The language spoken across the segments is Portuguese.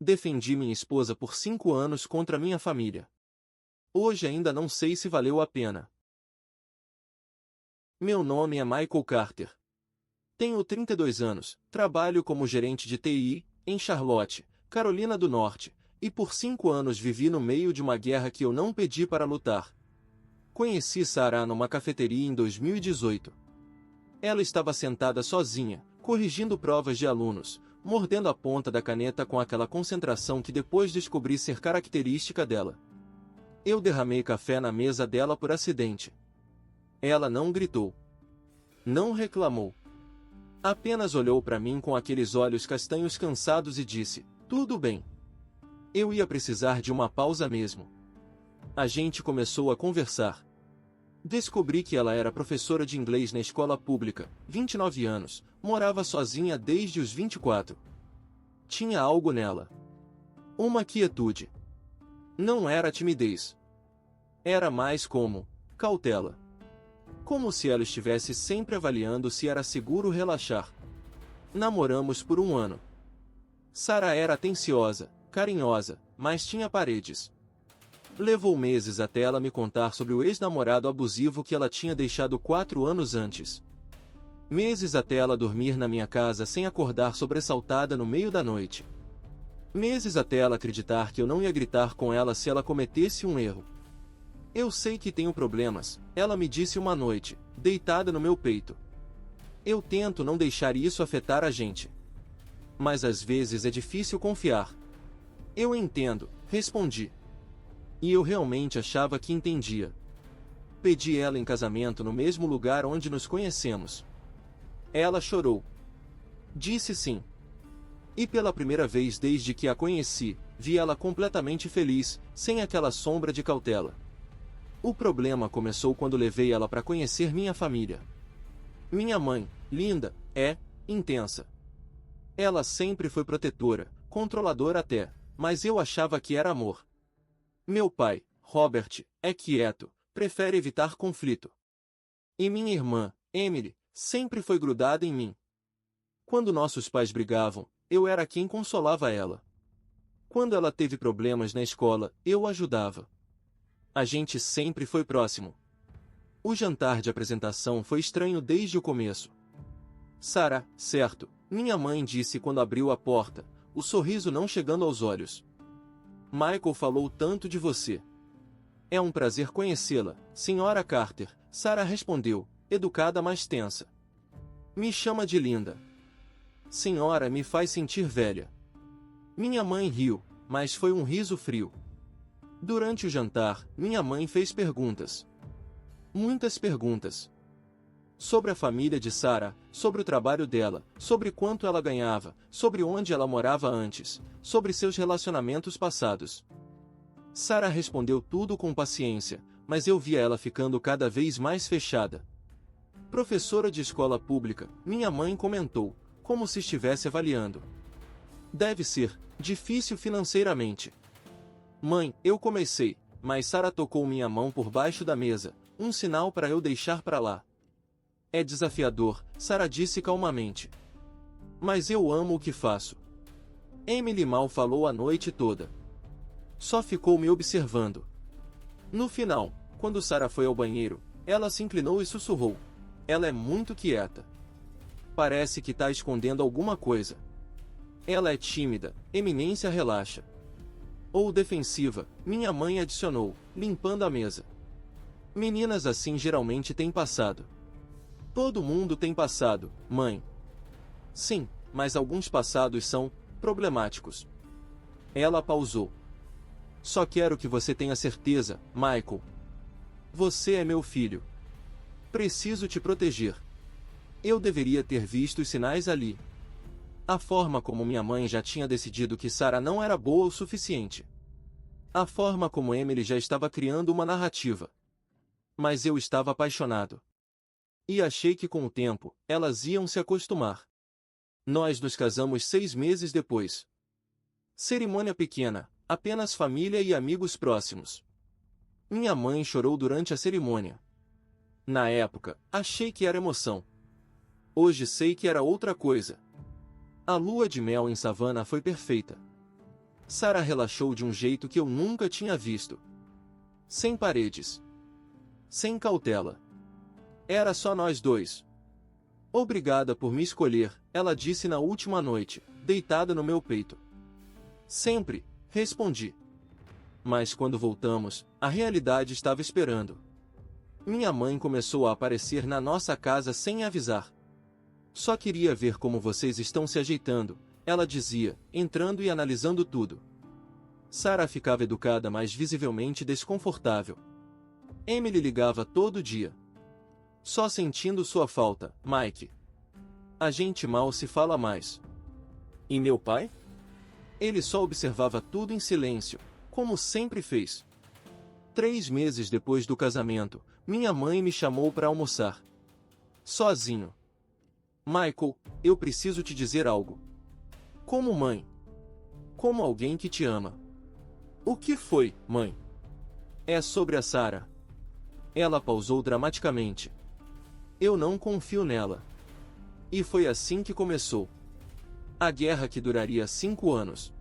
Defendi minha esposa por 5 anos contra minha família. Hoje ainda não sei se valeu a pena. Meu nome é Michael Carter. Tenho 32 anos, trabalho como gerente de TI, em Charlotte, Carolina do Norte, e por 5 anos vivi no meio de uma guerra que eu não pedi para lutar. Conheci Sarah numa cafeteria em 2018. Ela estava sentada sozinha, corrigindo provas de alunos, mordendo a ponta da caneta com aquela concentração que depois descobri ser característica dela. Eu derramei café na mesa dela por acidente. Ela não gritou. Não reclamou. Apenas olhou para mim com aqueles olhos castanhos cansados e disse: "Tudo bem." Eu ia precisar de uma pausa mesmo. A gente começou a conversar. Descobri que ela era professora de inglês na escola pública, 29 anos, morava sozinha desde os 24. Tinha algo nela. Uma quietude. Não era timidez. Era mais como cautela. Como se ela estivesse sempre avaliando se era seguro relaxar. Namoramos por 1 ano. Sarah era atenciosa, carinhosa, mas tinha paredes. Levou meses até ela me contar sobre o ex-namorado abusivo que ela tinha deixado 4 anos antes. Meses até ela dormir na minha casa sem acordar sobressaltada no meio da noite. Meses até ela acreditar que eu não ia gritar com ela se ela cometesse um erro. "Eu sei que tenho problemas", ela me disse uma noite, deitada no meu peito. "Eu tento não deixar isso afetar a gente. Mas às vezes é difícil confiar." "Eu entendo", respondi. E eu realmente achava que entendia. Pedi ela em casamento no mesmo lugar onde nos conhecemos. Ela chorou. Disse sim. E pela primeira vez desde que a conheci, vi ela completamente feliz, sem aquela sombra de cautela. O problema começou quando levei ela para conhecer minha família. Minha mãe, Linda, é intensa. Ela sempre foi protetora, controladora até, mas eu achava que era amor. Meu pai, Robert, é quieto, prefere evitar conflito. E minha irmã, Emily, sempre foi grudada em mim. Quando nossos pais brigavam, eu era quem consolava ela. Quando ela teve problemas na escola, eu ajudava. A gente sempre foi próximo. O jantar de apresentação foi estranho desde o começo. "Sarah, certo", minha mãe disse quando abriu a porta, o sorriso não chegando aos olhos. "Michael falou tanto de você." "É um prazer conhecê-la, Sra. Carter", Sarah respondeu, educada mas tensa. "Me chama de Linda." "Senhora me faz sentir velha." Minha mãe riu, mas foi um riso frio. Durante o jantar, minha mãe fez perguntas. Muitas perguntas. Sobre a família de Sarah, sobre o trabalho dela, sobre quanto ela ganhava, sobre onde ela morava antes, sobre seus relacionamentos passados. Sarah respondeu tudo com paciência, mas eu via ela ficando cada vez mais fechada. "Professora de escola pública", minha mãe comentou, como se estivesse avaliando. "Deve ser difícil financeiramente." "Mãe", eu comecei, mas Sarah tocou minha mão por baixo da mesa, um sinal para eu deixar para lá. "É desafiador", Sarah disse calmamente. "Mas eu amo o que faço." Emily mal falou a noite toda. Só ficou me observando. No final, quando Sarah foi ao banheiro, ela se inclinou e sussurrou: "Ela é muito quieta. Parece que tá escondendo alguma coisa." "Ela é tímida", Eminência relaxa. "Ou defensiva", minha mãe adicionou, limpando a mesa. "Meninas assim geralmente têm passado." "Todo mundo tem passado, mãe." "Sim, mas alguns passados são problemáticos." Ela pausou. "Só quero que você tenha certeza, Michael. Você é meu filho. Preciso te proteger." Eu deveria ter visto os sinais ali. A forma como minha mãe já tinha decidido que Sarah não era boa o suficiente. A forma como Emily já estava criando uma narrativa. Mas eu estava apaixonado. E achei que com o tempo, elas iam se acostumar. Nós nos casamos 6 meses depois. Cerimônia pequena, apenas família e amigos próximos. Minha mãe chorou durante a cerimônia. Na época, achei que era emoção. Hoje sei que era outra coisa. A lua de mel em Savannah foi perfeita. Sarah relaxou de um jeito que eu nunca tinha visto. Sem paredes. Sem cautela. Era só nós dois. Obrigada por me escolher, ela disse na última noite, deitada no meu peito. Sempre, respondi. Mas quando voltamos, a realidade estava esperando. Minha mãe começou a aparecer na nossa casa sem avisar. Só queria ver como vocês estão se ajeitando, ela dizia, entrando e analisando tudo. Sarah ficava educada, mas visivelmente desconfortável. Emily ligava todo dia. Só sentindo sua falta, Mike. A gente mal se fala mais. E meu pai? Ele só observava tudo em silêncio, como sempre fez. 3 meses depois do casamento, minha mãe me chamou para almoçar. Sozinho. Michael, eu preciso te dizer algo. Como mãe. Como alguém que te ama. O que foi, mãe? É sobre a Sarah. Ela pausou dramaticamente. Eu não confio nela. E foi assim que começou. A guerra que duraria 5 anos.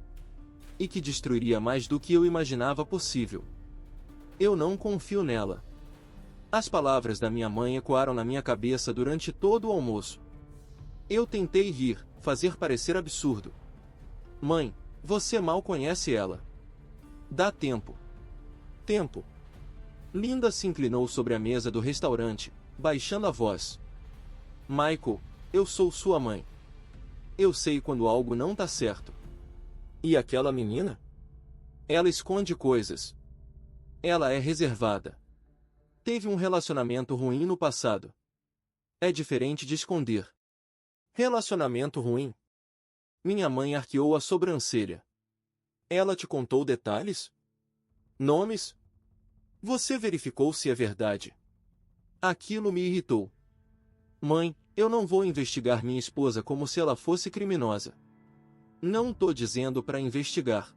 E que destruiria mais do que eu imaginava possível. Eu não confio nela. As palavras da minha mãe ecoaram na minha cabeça durante todo o almoço. Eu tentei rir, fazer parecer absurdo. Mãe, você mal conhece ela. Dá tempo. Tempo. Linda se inclinou sobre a mesa do restaurante, baixando a voz. Michael, eu sou sua mãe. Eu sei quando algo não tá certo. E aquela menina? Ela esconde coisas. Ela é reservada. Teve um relacionamento ruim no passado. É diferente de esconder. Relacionamento ruim? Minha mãe arqueou a sobrancelha. Ela te contou detalhes? Nomes? Você verificou se é verdade? Aquilo me irritou. Mãe, eu não vou investigar minha esposa como se ela fosse criminosa. Não tô dizendo para investigar.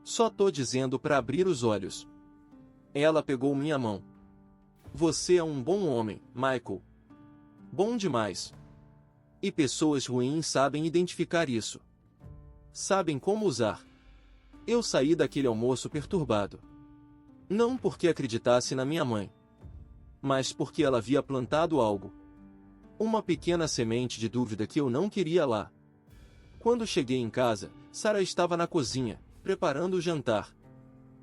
Só tô dizendo para abrir os olhos. Ela pegou minha mão. Você é um bom homem, Michael. Bom demais. E pessoas ruins sabem identificar isso. Sabem como usar. Eu saí daquele almoço perturbado. Não porque acreditasse na minha mãe, mas porque ela havia plantado algo. Uma pequena semente de dúvida que eu não queria lá. Quando cheguei em casa, Sarah estava na cozinha, preparando o jantar.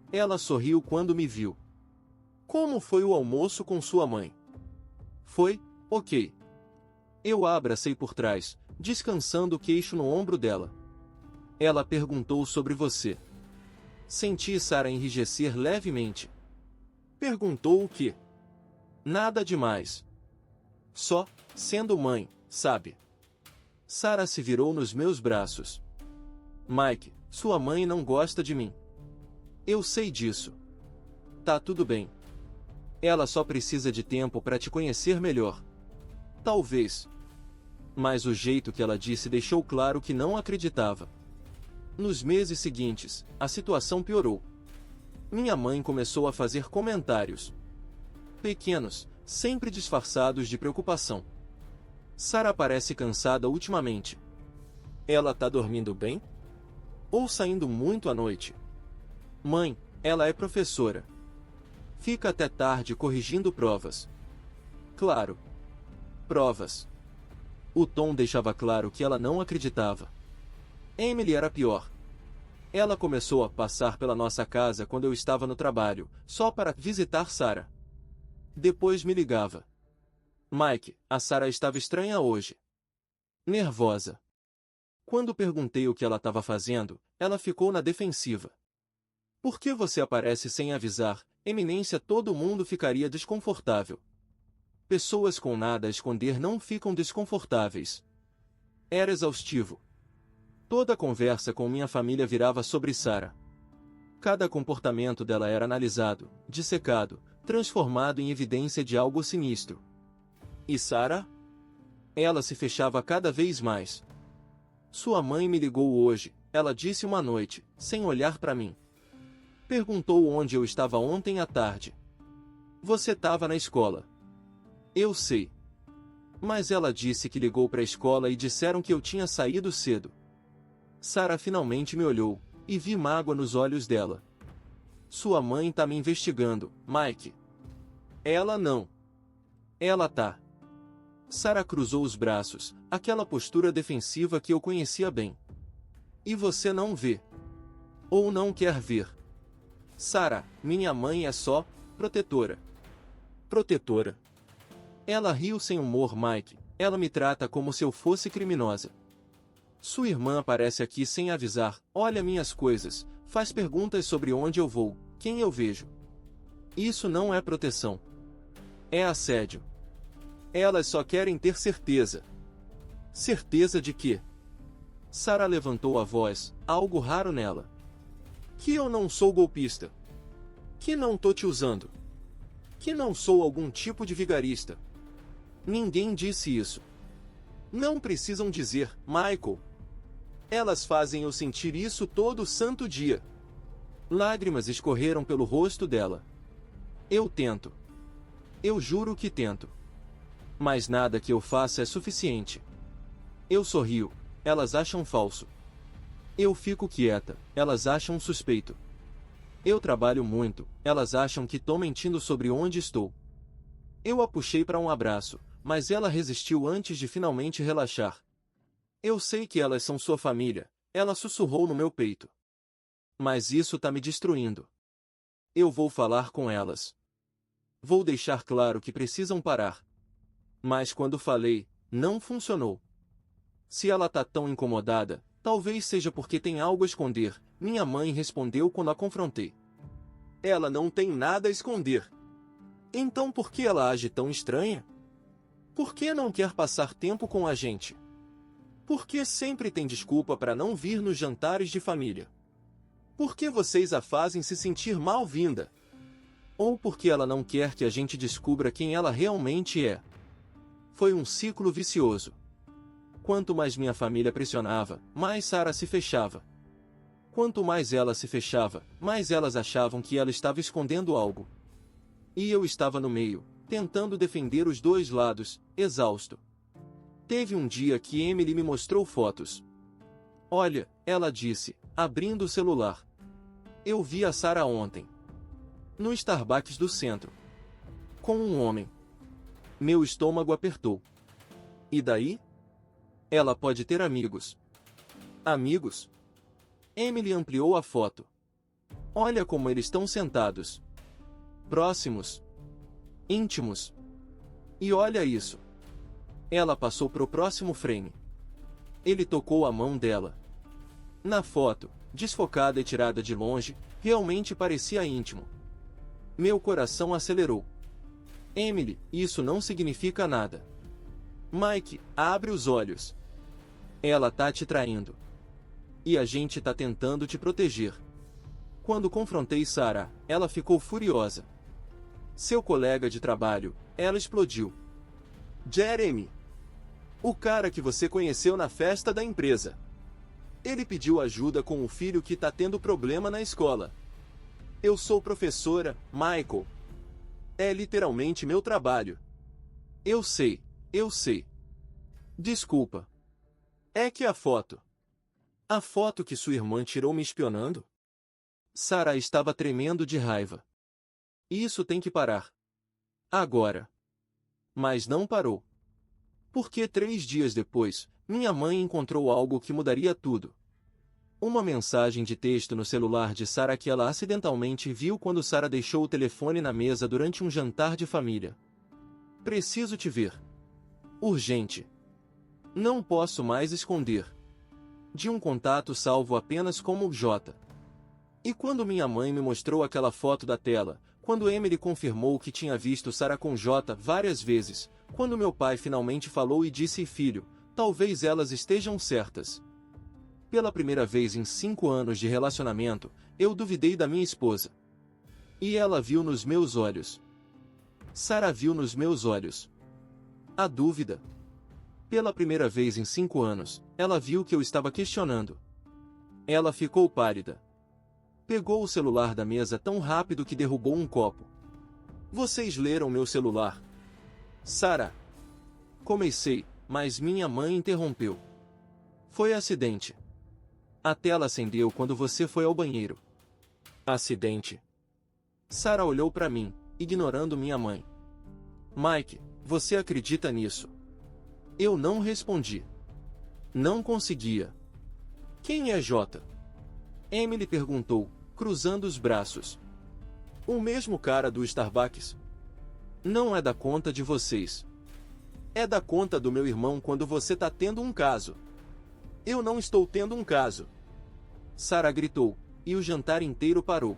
Ela sorriu quando me viu. Como foi o almoço com sua mãe? Foi, ok. Eu a abracei por trás, descansando o queixo no ombro dela. Ela perguntou sobre você. Senti Sarah enrijecer levemente. Perguntou o quê? Nada demais. Só, sendo mãe, sabe? Sarah se virou nos meus braços. Mike, sua mãe não gosta de mim. Eu sei disso. Tá tudo bem. Ela só precisa de tempo para te conhecer melhor. Talvez. Mas o jeito que ela disse deixou claro que não acreditava. Nos meses seguintes, a situação piorou. Minha mãe começou a fazer comentários. Pequenos, sempre disfarçados de preocupação. Sarah parece cansada ultimamente. Ela tá dormindo bem? Ou saindo muito à noite? Mãe, ela é professora. Fica até tarde corrigindo provas. Claro. Provas. O tom deixava claro que ela não acreditava. Emily era pior. Ela começou a passar pela nossa casa quando eu estava no trabalho, só para visitar Sarah. Depois me ligava. Mike, a Sarah estava estranha hoje. Nervosa. Quando perguntei o que ela estava fazendo, ela ficou na defensiva. Por que você aparece sem avisar, Eminência? Todo mundo ficaria desconfortável. Pessoas com nada a esconder não ficam desconfortáveis. Era exaustivo. Toda a conversa com minha família virava sobre Sarah. Cada comportamento dela era analisado, dissecado, transformado em evidência de algo sinistro. E Sarah? Ela se fechava cada vez mais. Sua mãe me ligou hoje, ela disse uma noite, sem olhar para mim. Perguntou onde eu estava ontem à tarde. Você estava na escola. Eu sei. Mas ela disse que ligou para a escola e disseram que eu tinha saído cedo. Sarah finalmente me olhou. e vi mágoa nos olhos dela. Sua mãe tá me investigando, Mike. Ela não. Ela tá. Sarah cruzou os braços, aquela postura defensiva que eu conhecia bem. E você não vê. Ou não quer ver. Sarah, minha mãe é só protetora. Protetora. Ela riu sem humor, Mike. Ela me trata como se eu fosse criminosa. Sua irmã aparece aqui sem avisar, olha minhas coisas, faz perguntas sobre onde eu vou, quem eu vejo. Isso não é proteção. É assédio. Elas só querem ter certeza. Certeza de quê? Sarah levantou a voz, algo raro nela. Que eu não sou golpista. Que não tô te usando. Que não sou algum tipo de vigarista. Ninguém disse isso. Não precisam dizer, Michael. Elas fazem eu sentir isso todo santo dia. Lágrimas escorreram pelo rosto dela. Eu tento. Eu juro que tento. Mas nada que eu faça é suficiente. Eu sorrio, elas acham falso. Eu fico quieta, elas acham suspeito. Eu trabalho muito, elas acham que tô mentindo sobre onde estou. Eu a puxei para um abraço, mas ela resistiu antes de finalmente relaxar. Eu sei que elas são sua família, ela sussurrou no meu peito. Mas isso tá me destruindo. Eu vou falar com elas. Vou deixar claro que precisam parar. Mas quando falei, não funcionou. Se ela tá tão incomodada, talvez seja porque tem algo a esconder, minha mãe respondeu quando a confrontei. Ela não tem nada a esconder. Então por que ela age tão estranha? Por que não quer passar tempo com a gente? Por que sempre tem desculpa para não vir nos jantares de família? Por que vocês a fazem se sentir mal-vinda? Ou porque ela não quer que a gente descubra quem ela realmente é? Foi um ciclo vicioso. Quanto mais minha família pressionava, mais Sarah se fechava. Quanto mais ela se fechava, mais elas achavam que ela estava escondendo algo. E eu estava no meio, tentando defender os dois lados, exausto. Teve um dia que Emily me mostrou fotos. Olha, ela disse, abrindo o celular. Eu vi a Sarah ontem. No Starbucks do centro. Com um homem. Meu estômago apertou. E daí? Ela pode ter amigos. Amigos? Emily ampliou a foto. Olha como eles estão sentados. Próximos. Íntimos. E olha isso. Ela passou pro próximo frame. Ele tocou a mão dela. Na foto, desfocada e tirada de longe, realmente parecia íntimo. Meu coração acelerou. Emily, isso não significa nada. Mike, abre os olhos. Ela tá te traindo. E a gente tá tentando te proteger. Quando confrontei Sarah, ela ficou furiosa. Seu colega de trabalho, ela explodiu. Jeremy. O cara que você conheceu na festa da empresa. Ele pediu ajuda com o filho que tá tendo problema na escola. Eu sou professora, Michael. É literalmente meu trabalho. Eu sei, eu sei. Desculpa. É que a foto. A foto que sua irmã tirou me espionando? Sarah estava tremendo de raiva. Isso tem que parar. Agora. Mas não parou. Porque 3 dias depois, minha mãe encontrou algo que mudaria tudo. Uma mensagem de texto no celular de Sarah que ela acidentalmente viu quando Sarah deixou o telefone na mesa durante um jantar de família. Preciso te ver. Urgente. Não posso mais esconder. De um contato salvo apenas como J. E quando minha mãe me mostrou aquela foto da tela, quando Emily confirmou que tinha visto Sarah com J várias vezes, quando meu pai finalmente falou e disse: filho, talvez elas estejam certas. Pela primeira vez em 5 anos de relacionamento, eu duvidei da minha esposa. E ela viu nos meus olhos. Sarah viu nos meus olhos. A dúvida. Pela primeira vez em 5 anos, ela viu que eu estava questionando. Ela ficou pálida. Pegou o celular da mesa tão rápido que derrubou um copo. Vocês leram meu celular? Sarah. Comecei, mas minha mãe interrompeu. Foi acidente. A tela acendeu quando você foi ao banheiro. Acidente. Sarah olhou para mim, ignorando minha mãe. Mike, você acredita nisso? Eu não respondi. Não conseguia. Quem é Jota? Emily perguntou, cruzando os braços. O mesmo cara do Starbucks. Não é da conta de vocês. É da conta do meu irmão quando você tá tendo um caso. Eu não estou tendo um caso. Sarah gritou, e o jantar inteiro parou.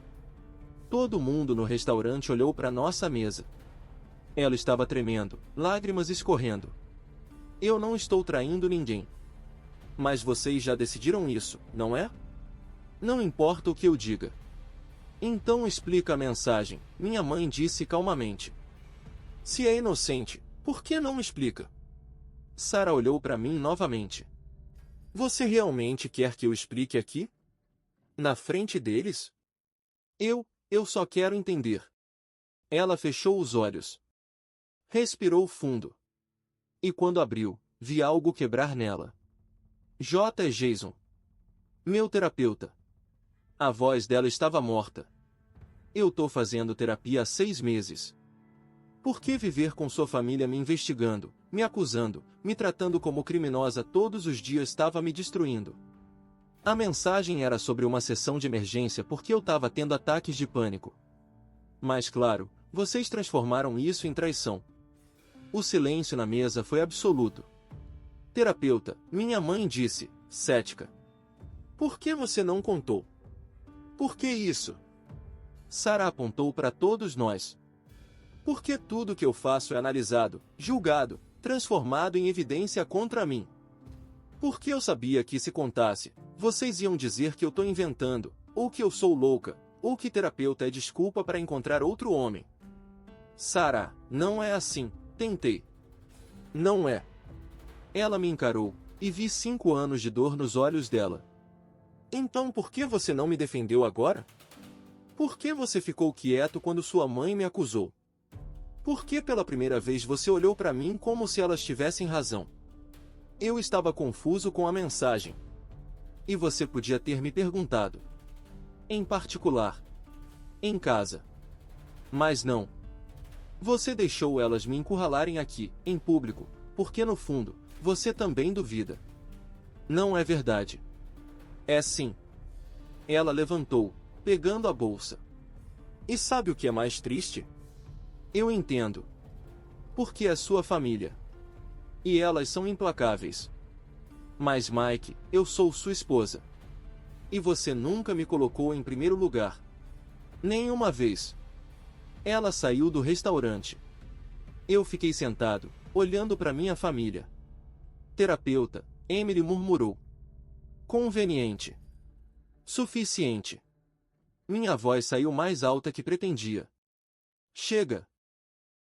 Todo mundo no restaurante olhou para nossa mesa. Ela estava tremendo, lágrimas escorrendo. Eu não estou traindo ninguém. Mas vocês já decidiram isso, não é? Não importa o que eu diga. Então explica a mensagem, minha mãe disse calmamente. Se é inocente, por que não explica? Sarah olhou para mim novamente. Você realmente quer que eu explique aqui? Na frente deles? Eu só quero entender. Ela fechou os olhos. Respirou fundo. E quando abriu, vi algo quebrar nela. J. é Jason. Meu terapeuta. A voz dela estava morta. Eu tô fazendo terapia há 6 meses. Por que viver com sua família me investigando, me acusando, me tratando como criminosa todos os dias estava me destruindo? A mensagem era sobre uma sessão de emergência porque eu estava tendo ataques de pânico. Mas claro, vocês transformaram isso em traição. O silêncio na mesa foi absoluto. Terapeuta, minha mãe disse, cética. Por que você não contou? Por que isso? Sarah apontou para todos nós. Porque tudo que eu faço é analisado, julgado, transformado em evidência contra mim. Porque eu sabia que se contasse, vocês iam dizer que eu tô inventando, ou que eu sou louca, ou que terapeuta é desculpa para encontrar outro homem. Sarah, não é assim, tentei. Não é. Ela me encarou, e vi 5 anos de dor nos olhos dela. Então por que você não me defendeu agora? Por que você ficou quieto quando sua mãe me acusou? Por que pela primeira vez você olhou para mim como se elas tivessem razão? Eu estava confuso com a mensagem. E você podia ter me perguntado. Em particular. Em casa. Mas não. Você deixou elas me encurralarem aqui, em público, porque no fundo, você também duvida. Não é verdade. É sim. Ela levantou, pegando a bolsa. E sabe o que é mais triste? Eu entendo. Porque é sua família. E elas são implacáveis. Mas Mike, eu sou sua esposa. E você nunca me colocou em primeiro lugar. Nenhuma vez. Ela saiu do restaurante. Eu fiquei sentado, olhando para minha família. Terapeuta, Emily murmurou. Conveniente. Suficiente. Minha voz saiu mais alta que pretendia. Chega.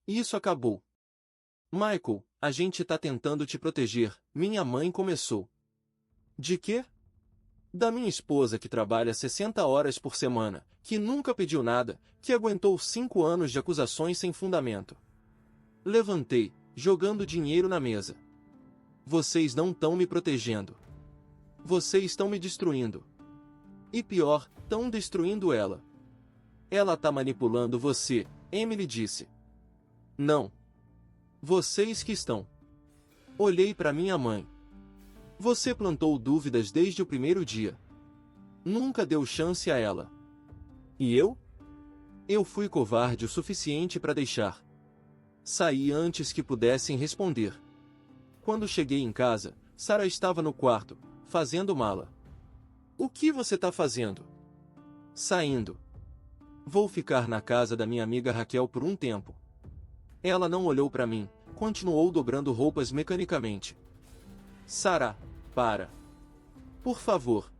Isso acabou. Michael, a gente tá tentando te proteger, minha mãe começou. De quê? Da minha esposa que trabalha 60 horas por semana, que nunca pediu nada, que aguentou 5 anos de acusações sem fundamento. Levantei, jogando dinheiro na mesa. Vocês não estão me protegendo. Vocês estão me destruindo. E pior, estão destruindo ela. Ela tá manipulando você, Emily disse. Não. Vocês que estão. Olhei para minha mãe. Você plantou dúvidas desde o primeiro dia. Nunca deu chance a ela. E eu? Eu fui covarde o suficiente para deixar. Saí antes que pudessem responder. Quando cheguei em casa, Sarah estava no quarto, fazendo mala. O que você tá fazendo? Saindo. Vou ficar na casa da minha amiga Raquel por um tempo. Ela não olhou para mim, continuou dobrando roupas mecanicamente. Sarah, para. Por favor.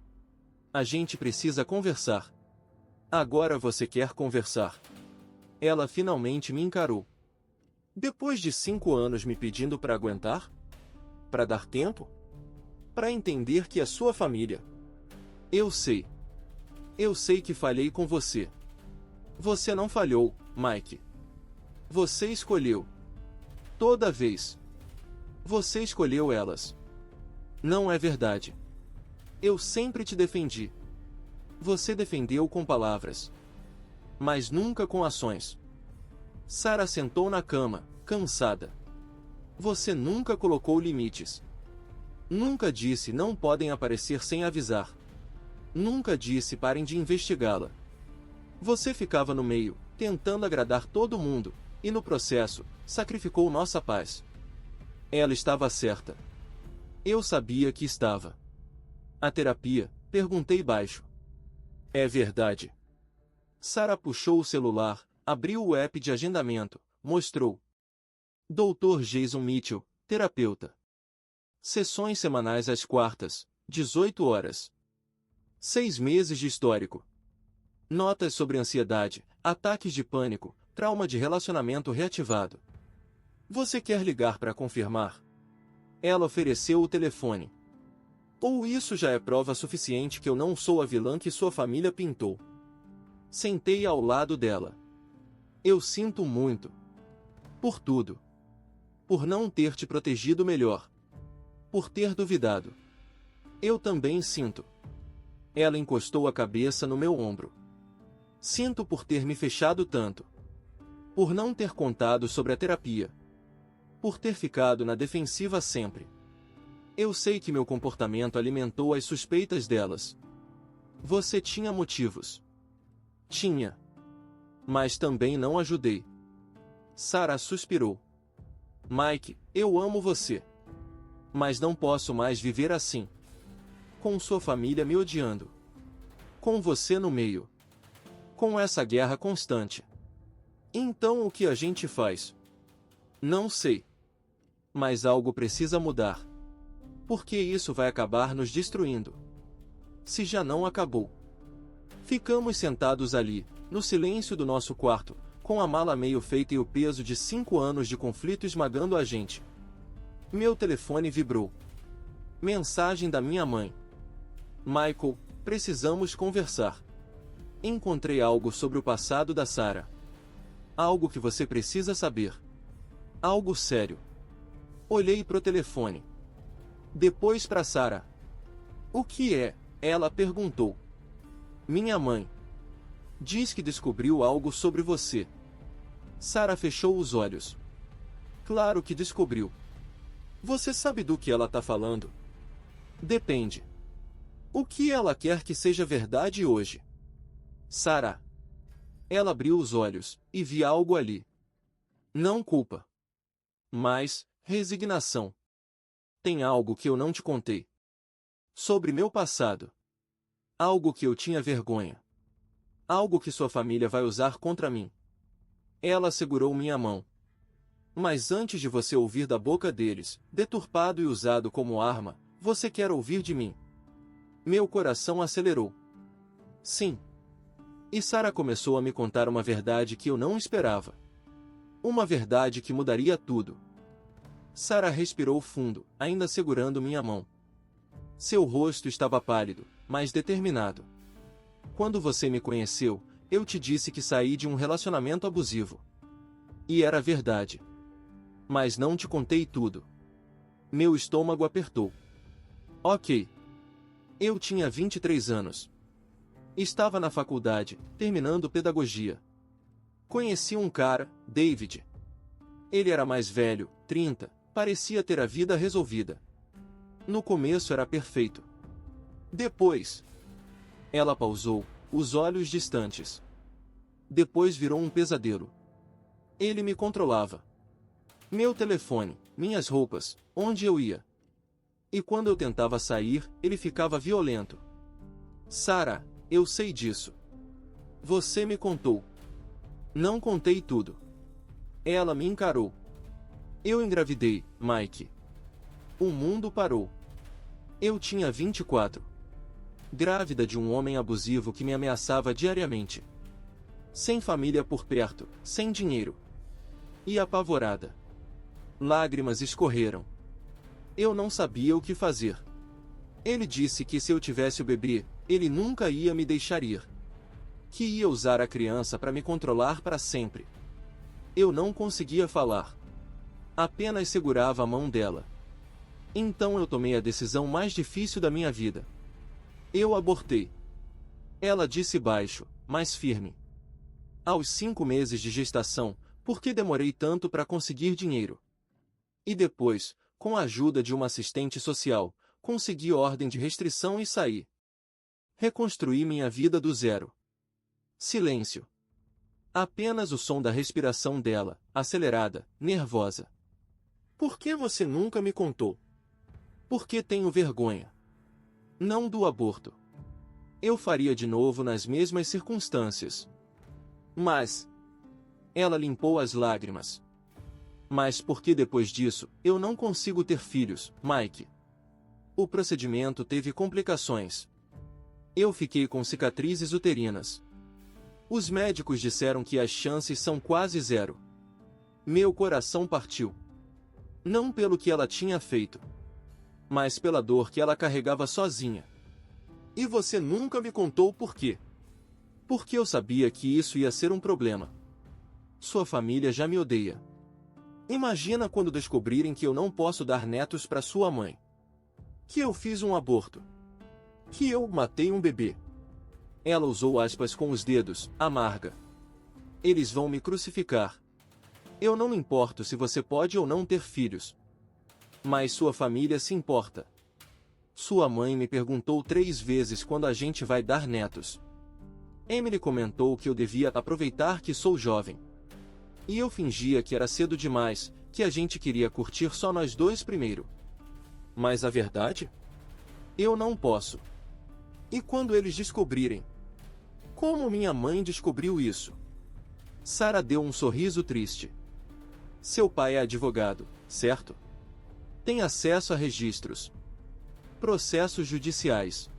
A gente precisa conversar. Agora você quer conversar. Ela finalmente me encarou. Depois de 5 anos me pedindo para aguentar? Para dar tempo? Para entender que é sua família. Eu sei. Eu sei que falhei com você. Você não falhou, Mike. Você escolheu. Toda vez. Você escolheu elas. Não é verdade. Eu sempre te defendi. Você defendeu com palavras, mas nunca com ações. Sarah sentou na cama, cansada. Você nunca colocou limites. Nunca disse não podem aparecer sem avisar. Nunca disse parem de investigá-la. Você ficava no meio, tentando agradar todo mundo, e no processo, sacrificou nossa paz. Ela estava certa. Eu sabia que estava. A terapia? Perguntei baixo. É verdade. Sarah puxou o celular, abriu o app de agendamento, mostrou. Dr. Jason Mitchell, terapeuta. Sessões semanais às quartas, 18 horas. 6 meses de histórico. Notas sobre ansiedade, ataques de pânico, trauma de relacionamento reativado. Você quer ligar para confirmar? Ela ofereceu o telefone. Ou isso já é prova suficiente que eu não sou a vilã que sua família pintou? Sentei ao lado dela. Eu sinto muito. Por tudo. Por não ter te protegido melhor. Por ter duvidado. Eu também sinto. Ela encostou a cabeça no meu ombro. Sinto por ter me fechado tanto. Por não ter contado sobre a terapia. Por ter ficado na defensiva sempre. Eu sei que meu comportamento alimentou as suspeitas delas. Você tinha motivos. Tinha. Mas também não ajudei. Sarah suspirou. Mike, eu amo você. Mas não posso mais viver assim. Com sua família me odiando. Com você no meio. Com essa guerra constante. Então o que a gente faz? Não sei. Mas algo precisa mudar. Porque isso vai acabar nos destruindo. Se já não acabou. Ficamos sentados ali, no silêncio do nosso quarto, com a mala meio feita e o peso de 5 anos de conflito esmagando a gente. Meu telefone vibrou. Mensagem da minha mãe. Michael, precisamos conversar. Encontrei algo sobre o passado da Sarah. Algo que você precisa saber. Algo sério. Olhei pro telefone. Depois para Sarah. O que é? Ela perguntou. Minha mãe. Diz que descobriu algo sobre você. Sarah fechou os olhos. Claro que descobriu. Você sabe do que ela tá falando? Depende. O que ela quer que seja verdade hoje? Sarah. Ela abriu os olhos, e vi algo ali. Não culpa. Mas, resignação. Tem algo que eu não te contei. Sobre meu passado. Algo que eu tinha vergonha. Algo que sua família vai usar contra mim. Ela segurou minha mão. Mas antes de você ouvir da boca deles, deturpado e usado como arma, você quer ouvir de mim. Meu coração acelerou. Sim. E Sarah começou a me contar uma verdade que eu não esperava. Uma verdade que mudaria tudo. Sarah respirou fundo, ainda segurando minha mão. Seu rosto estava pálido, mas determinado. Quando você me conheceu, eu te disse que saí de um relacionamento abusivo. E era verdade. Mas não te contei tudo. Meu estômago apertou. Ok. Eu tinha 23 anos. Estava na faculdade, terminando pedagogia. Conheci um cara, David. Ele era mais velho, 30, parecia ter a vida resolvida. No começo era perfeito. Depois... Ela pausou, os olhos distantes. Depois virou um pesadelo. Ele me controlava. Meu telefone, minhas roupas, onde eu ia. E quando eu tentava sair, ele ficava violento. Sarah, eu sei disso. Você me contou. Não contei tudo. Ela me encarou. Eu engravidei, Mike. O mundo parou. Eu tinha 24. Grávida de um homem abusivo que me ameaçava diariamente. Sem família por perto, sem dinheiro. E apavorada. Lágrimas escorreram. Eu não sabia o que fazer. Ele disse que se eu tivesse o bebê, ele nunca ia me deixar ir. Que ia usar a criança para me controlar para sempre. Eu não conseguia falar. Apenas segurava a mão dela. Então eu tomei a decisão mais difícil da minha vida. Eu abortei. Ela disse baixo, mas firme. Aos 5 meses de gestação, por que demorei tanto para conseguir dinheiro? E depois, com a ajuda de uma assistente social, consegui ordem de restrição e saí. Reconstruí minha vida do zero. Silêncio. Apenas o som da respiração dela, acelerada, nervosa. Por que você nunca me contou? Porque tenho vergonha. Não do aborto. Eu faria de novo nas mesmas circunstâncias. Mas... Ela limpou as lágrimas. Mas por que depois disso, eu não consigo ter filhos, Mike? O procedimento teve complicações. Eu fiquei com cicatrizes uterinas. Os médicos disseram que as chances são quase zero. Meu coração partiu. Não pelo que ela tinha feito, mas pela dor que ela carregava sozinha. E você nunca me contou por quê? Porque eu sabia que isso ia ser um problema. Sua família já me odeia. Imagina quando descobrirem que eu não posso dar netos para sua mãe. Que eu fiz um aborto. Que eu matei um bebê. Ela usou aspas com os dedos, amarga. Eles vão me crucificar. Eu não me importo se você pode ou não ter filhos. Mas sua família se importa. Sua mãe me perguntou 3 vezes quando a gente vai dar netos. Emily comentou que eu devia aproveitar que sou jovem. E eu fingia que era cedo demais, que a gente queria curtir só nós dois primeiro. Mas a verdade? Eu não posso. E quando eles descobrirem? Como minha mãe descobriu isso? Sarah deu um sorriso triste. Seu pai é advogado, certo? Tem acesso a registros. Processos judiciais.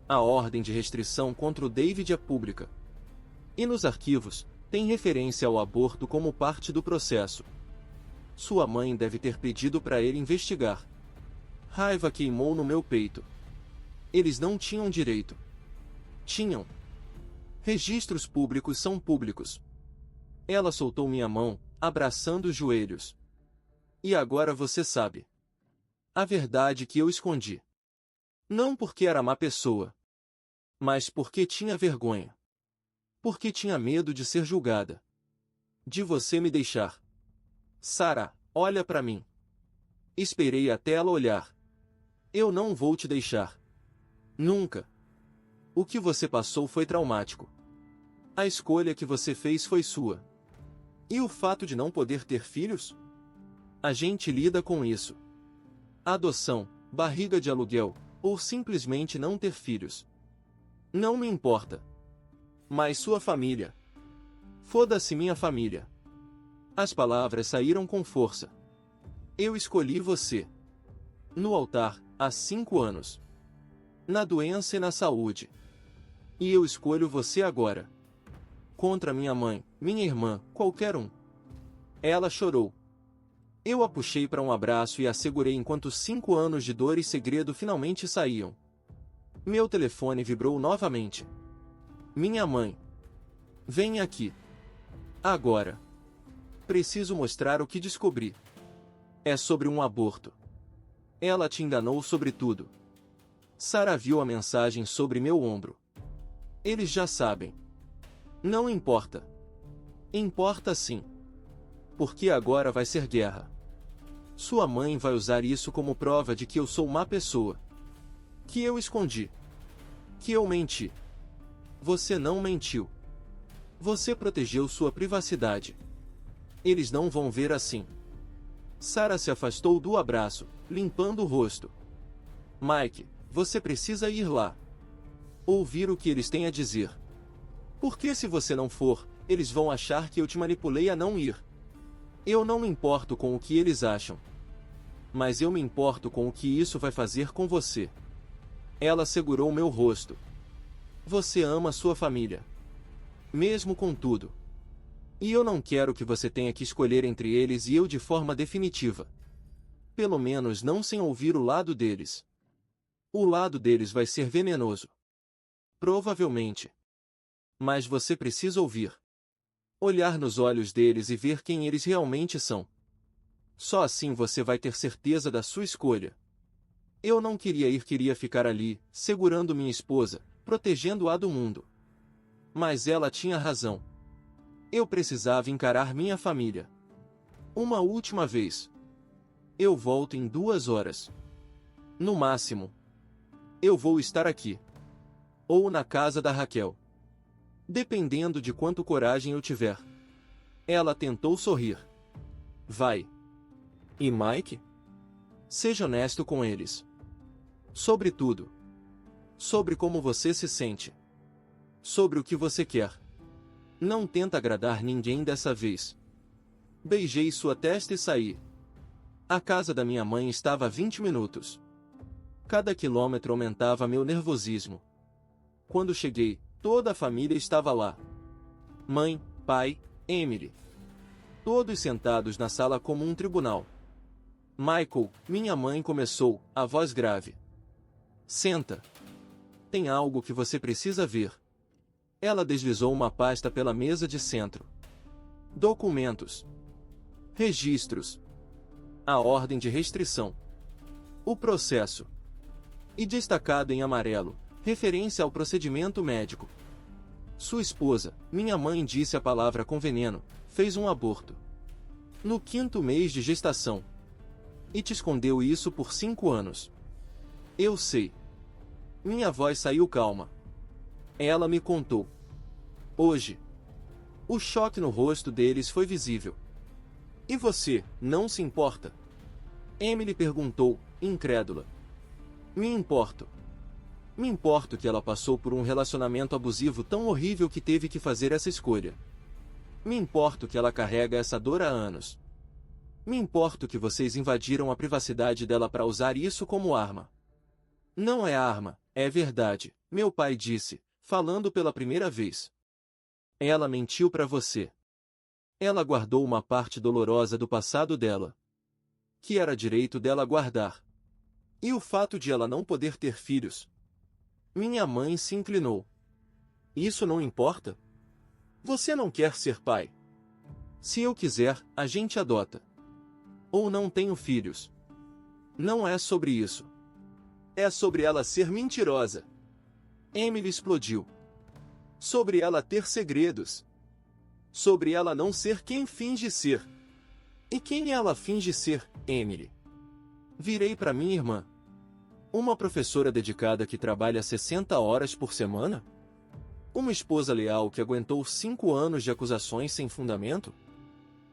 A ordem de restrição contra o David é pública. E nos arquivos, tem referência ao aborto como parte do processo. Sua mãe deve ter pedido para ele investigar. Raiva queimou no meu peito. Eles não tinham direito. Tinham. Registros públicos são públicos. Ela soltou minha mão, abraçando os joelhos. E agora você sabe. A verdade que eu escondi. Não porque era má pessoa. Mas porque tinha vergonha. Porque tinha medo de ser julgada. De você me deixar. Sarah, olha para mim. Esperei até ela olhar. Eu não vou te deixar. Nunca. O que você passou foi traumático. A escolha que você fez foi sua. E o fato de não poder ter filhos? A gente lida com isso. Adoção, barriga de aluguel, ou simplesmente não ter filhos. Não me importa. Mas sua família. Foda-se minha família. As palavras saíram com força. Eu escolhi você. No altar, há 5 anos. Na doença e na saúde. E eu escolho você agora. Contra minha mãe, minha irmã, qualquer um. Ela chorou. Eu a puxei para um abraço e a segurei enquanto 5 anos de dor e segredo finalmente saíam. Meu telefone vibrou novamente. Minha mãe. Vem aqui. Agora. Preciso mostrar o que descobri. É sobre um aborto. Ela te enganou sobre tudo. Sarah viu a mensagem sobre meu ombro. Eles já sabem. Não importa. Importa sim. Porque agora vai ser guerra. Sua mãe vai usar isso como prova de que eu sou má pessoa. Que eu escondi. Que eu menti. Você não mentiu. Você protegeu sua privacidade. Eles não vão ver assim. Sarah se afastou do abraço, limpando o rosto. Mike, você precisa ir lá. Ouvir o que eles têm a dizer. Porque se você não for, eles vão achar que eu te manipulei a não ir. Eu não me importo com o que eles acham. Mas eu me importo com o que isso vai fazer com você. Ela segurou meu rosto. Você ama sua família. Mesmo com tudo. E eu não quero que você tenha que escolher entre eles e eu de forma definitiva. Pelo menos não sem ouvir o lado deles. O lado deles vai ser venenoso. Provavelmente. Mas você precisa ouvir. Olhar nos olhos deles e ver quem eles realmente são. Só assim você vai ter certeza da sua escolha. Eu não queria ir, queria ficar ali, segurando minha esposa, protegendo-a do mundo. Mas ela tinha razão. Eu precisava encarar minha família. Uma última vez. Eu volto em 2 horas. No máximo. Eu vou estar aqui. Ou na casa da Raquel. Dependendo de quanto coragem eu tiver. Ela tentou sorrir. Vai. E Mike? Seja honesto com eles. Sobre tudo. Sobre como você se sente. Sobre o que você quer. Não tenta agradar ninguém dessa vez. Beijei sua testa e saí. A casa da minha mãe estava a 20 minutos. Cada quilômetro aumentava meu nervosismo. Quando cheguei, toda a família estava lá. Mãe, pai, Emily. Todos sentados na sala como um tribunal. Michael, minha mãe começou, a voz grave. Senta. Tem algo que você precisa ver. Ela deslizou uma pasta pela mesa de centro. Documentos. Registros. A ordem de restrição. O processo. E destacado em amarelo, referência ao procedimento médico. Sua esposa, minha mãe disse a palavra com veneno, fez um aborto. No 5º mês de gestação. E te escondeu isso por 5 anos. Eu sei. Minha voz saiu calma. Ela me contou. Hoje. O choque no rosto deles foi visível. E você, não se importa? Emily perguntou, incrédula. Me importo. Me importo que ela passou por um relacionamento abusivo tão horrível que teve que fazer essa escolha. Me importo que ela carrega essa dor há anos. Me importo que vocês invadiram a privacidade dela para usar isso como arma. Não é arma, é verdade, meu pai disse, falando pela primeira vez. Ela mentiu para você. Ela guardou uma parte dolorosa do passado dela. Que era direito dela guardar. E o fato de ela não poder ter filhos. Minha mãe se inclinou. Isso não importa? Você não quer ser pai. Se eu quiser, a gente adota. Ou não tenho filhos. Não é sobre isso. É sobre ela ser mentirosa. Emily explodiu. Sobre ela ter segredos. Sobre ela não ser quem finge ser. E quem ela finge ser, Emily? Virei para minha irmã. Uma professora dedicada que trabalha 60 horas por semana? Uma esposa leal que aguentou 5 anos de acusações sem fundamento?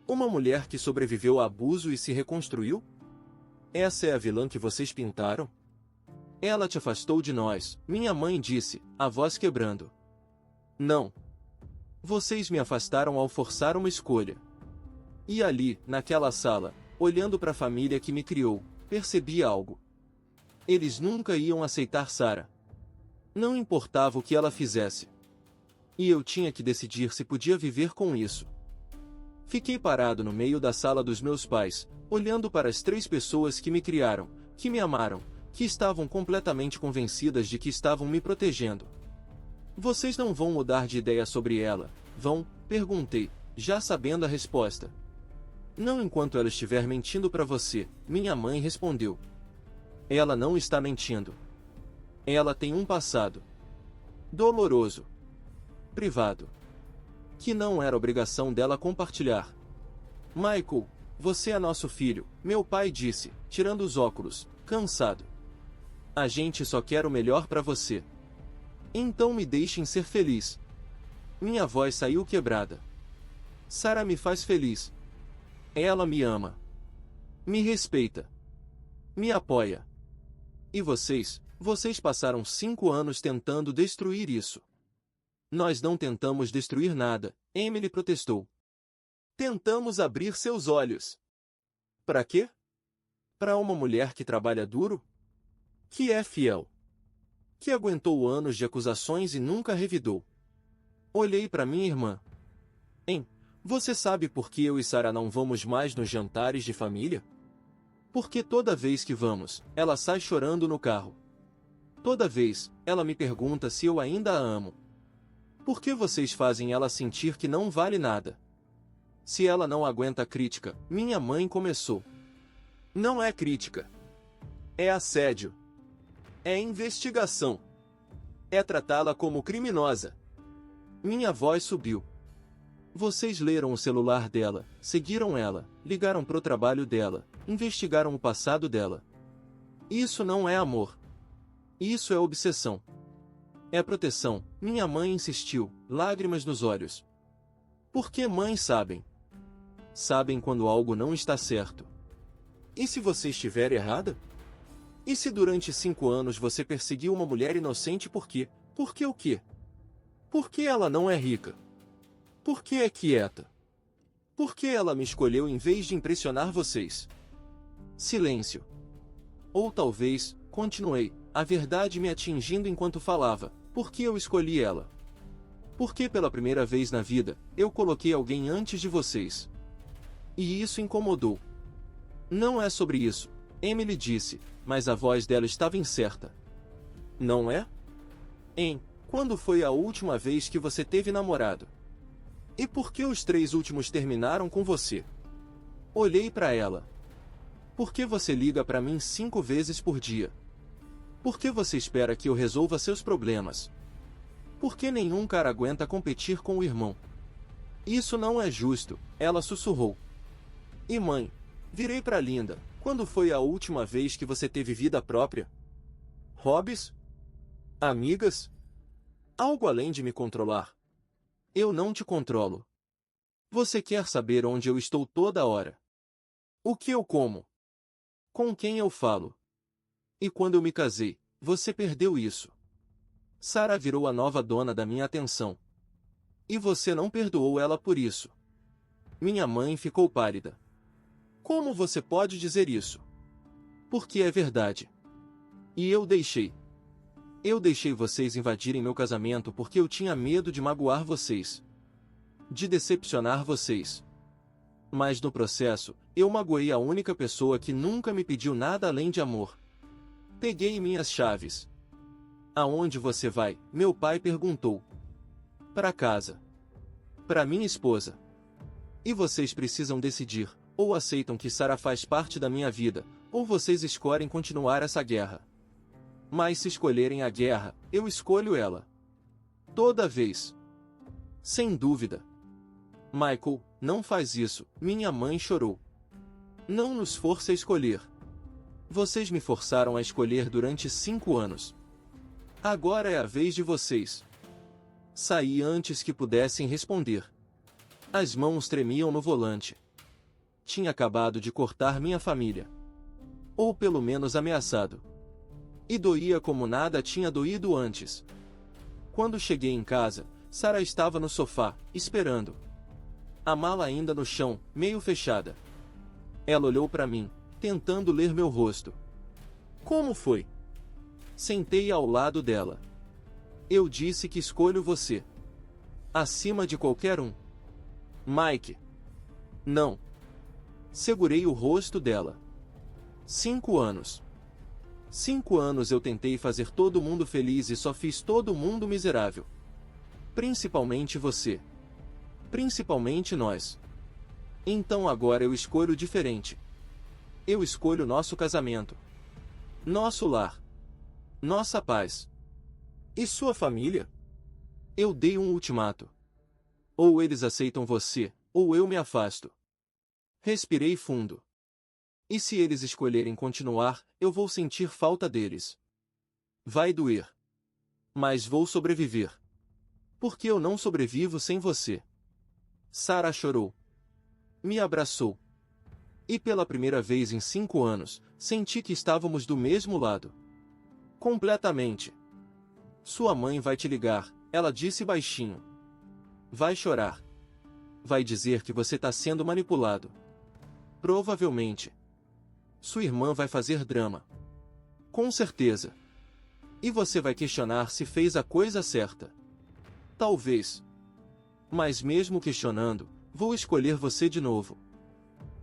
Uma mulher que sobreviveu a abuso e se reconstruiu? Essa é a vilã que vocês pintaram? Ela te afastou de nós, minha mãe disse, a voz quebrando. Não. Vocês me afastaram ao forçar uma escolha. E ali, naquela sala, olhando para a família que me criou, percebi algo. Eles nunca iam aceitar Sarah. Não importava o que ela fizesse. E eu tinha que decidir se podia viver com isso. Fiquei parado no meio da sala dos meus pais, olhando para as 3 pessoas que me criaram, que me amaram, que estavam completamente convencidas de que estavam me protegendo. Vocês não vão mudar de ideia sobre ela, vão? Perguntei, já sabendo a resposta. Não enquanto ela estiver mentindo para você, minha mãe respondeu. Ela não está mentindo. Ela tem um passado doloroso, privado, que não era obrigação dela compartilhar. Michael, você é nosso filho, meu pai disse, tirando os óculos, cansado. A gente só quer o melhor para você. Então me deixem ser feliz. Minha voz saiu quebrada. Sarah me faz feliz. Ela me ama. Me respeita. Me apoia. E vocês passaram 5 anos tentando destruir isso. Nós não tentamos destruir nada, Emily protestou. Tentamos abrir seus olhos. Para quê? Para uma mulher que trabalha duro? Que é fiel. Que aguentou anos de acusações e nunca revidou. Olhei para minha irmã. Você sabe por que eu e Sarah não vamos mais nos jantares de família? Porque toda vez que vamos, ela sai chorando no carro. Toda vez, ela me pergunta se eu ainda a amo. Por que vocês fazem ela sentir que não vale nada? Se ela não aguenta a crítica, minha mãe começou. Não é crítica. É assédio. É investigação. É tratá-la como criminosa. Minha voz subiu. Vocês leram o celular dela, seguiram ela, ligaram pro trabalho dela, investigaram o passado dela. Isso não é amor. Isso é obsessão. É proteção. Minha mãe insistiu, lágrimas nos olhos. Porque mães sabem. Sabem quando algo não está certo. E se você estiver errada? E se durante 5 anos você perseguiu uma mulher inocente por quê? Por que o quê? Por que ela não é rica? Por que é quieta? Por que ela me escolheu em vez de impressionar vocês? Silêncio. Ou talvez, continuei, a verdade me atingindo enquanto falava, por que eu escolhi ela? Porque pela primeira vez na vida, eu coloquei alguém antes de vocês. E isso incomodou. Não é sobre isso, Emily disse, mas a voz dela estava incerta. Não é? Quando foi a última vez que você teve namorado? E por que os 3 últimos terminaram com você? Olhei para ela. Por que você liga para mim 5 vezes por dia? Por que você espera que eu resolva seus problemas? Por que nenhum cara aguenta competir com o irmão? Isso não é justo, ela sussurrou. E mãe? Virei para Linda. Quando foi a última vez que você teve vida própria? Hobbies? Amigas? Algo além de me controlar. Eu não te controlo. Você quer saber onde eu estou toda hora? O que eu como? Com quem eu falo? E quando eu me casei, você perdeu isso. Sarah virou a nova dona da minha atenção. E você não perdoou ela por isso. Minha mãe ficou pálida. Como você pode dizer isso? Porque é verdade. E eu deixei. Eu deixei vocês invadirem meu casamento porque eu tinha medo de magoar vocês. De decepcionar vocês. Mas no processo, eu magoei a única pessoa que nunca me pediu nada além de amor. Peguei minhas chaves. Aonde você vai? Meu pai perguntou. Para casa. Para minha esposa. E vocês precisam decidir, ou aceitam que Sarah faz parte da minha vida, ou vocês escolhem continuar essa guerra. Mas se escolherem a guerra, eu escolho ela. Toda vez. Sem dúvida. Michael, não faz isso, minha mãe chorou. Não nos force a escolher. Vocês me forçaram a escolher durante 5 anos. Agora é a vez de vocês. Saí antes que pudessem responder. As mãos tremiam no volante. Tinha acabado de cortar minha família. Ou pelo menos ameaçado. E doía como nada tinha doído antes. Quando cheguei em casa, Sarah estava no sofá, esperando. A mala ainda no chão, meio fechada. Ela olhou para mim, tentando ler meu rosto. Como foi? Sentei ao lado dela. Eu disse que escolho você. Acima de qualquer um. Mike. Não. Segurei o rosto dela. 5 anos. 5 anos eu tentei fazer todo mundo feliz e só fiz todo mundo miserável. Principalmente você. Principalmente nós. Então agora eu escolho diferente. Eu escolho nosso casamento. Nosso lar. Nossa paz. E sua família? Eu dei um ultimato. Ou eles aceitam você, ou eu me afasto. Respirei fundo. E se eles escolherem continuar, eu vou sentir falta deles. Vai doer. Mas vou sobreviver. Porque eu não sobrevivo sem você. Sarah chorou. Me abraçou. E pela primeira vez em 5 anos, senti que estávamos do mesmo lado. Completamente. Sua mãe vai te ligar, ela disse baixinho. Vai chorar. Vai dizer que você está sendo manipulado. Provavelmente. Sua irmã vai fazer drama. Com certeza. E você vai questionar se fez a coisa certa. Talvez. Mas mesmo questionando, vou escolher você de novo.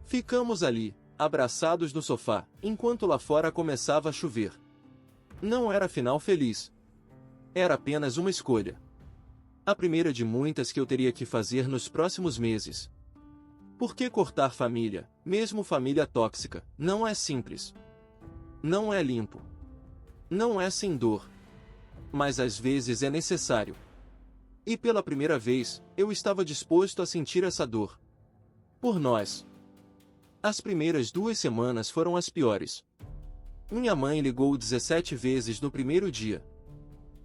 Ficamos ali, abraçados no sofá, enquanto lá fora começava a chover. Não era final feliz. Era apenas uma escolha. A primeira de muitas que eu teria que fazer nos próximos meses. Por que cortar família, mesmo família tóxica, não é simples. Não é limpo. Não é sem dor. Mas às vezes é necessário. E pela primeira vez, eu estava disposto a sentir essa dor. Por nós. As primeiras 2 semanas foram as piores. Minha mãe ligou 17 vezes no primeiro dia.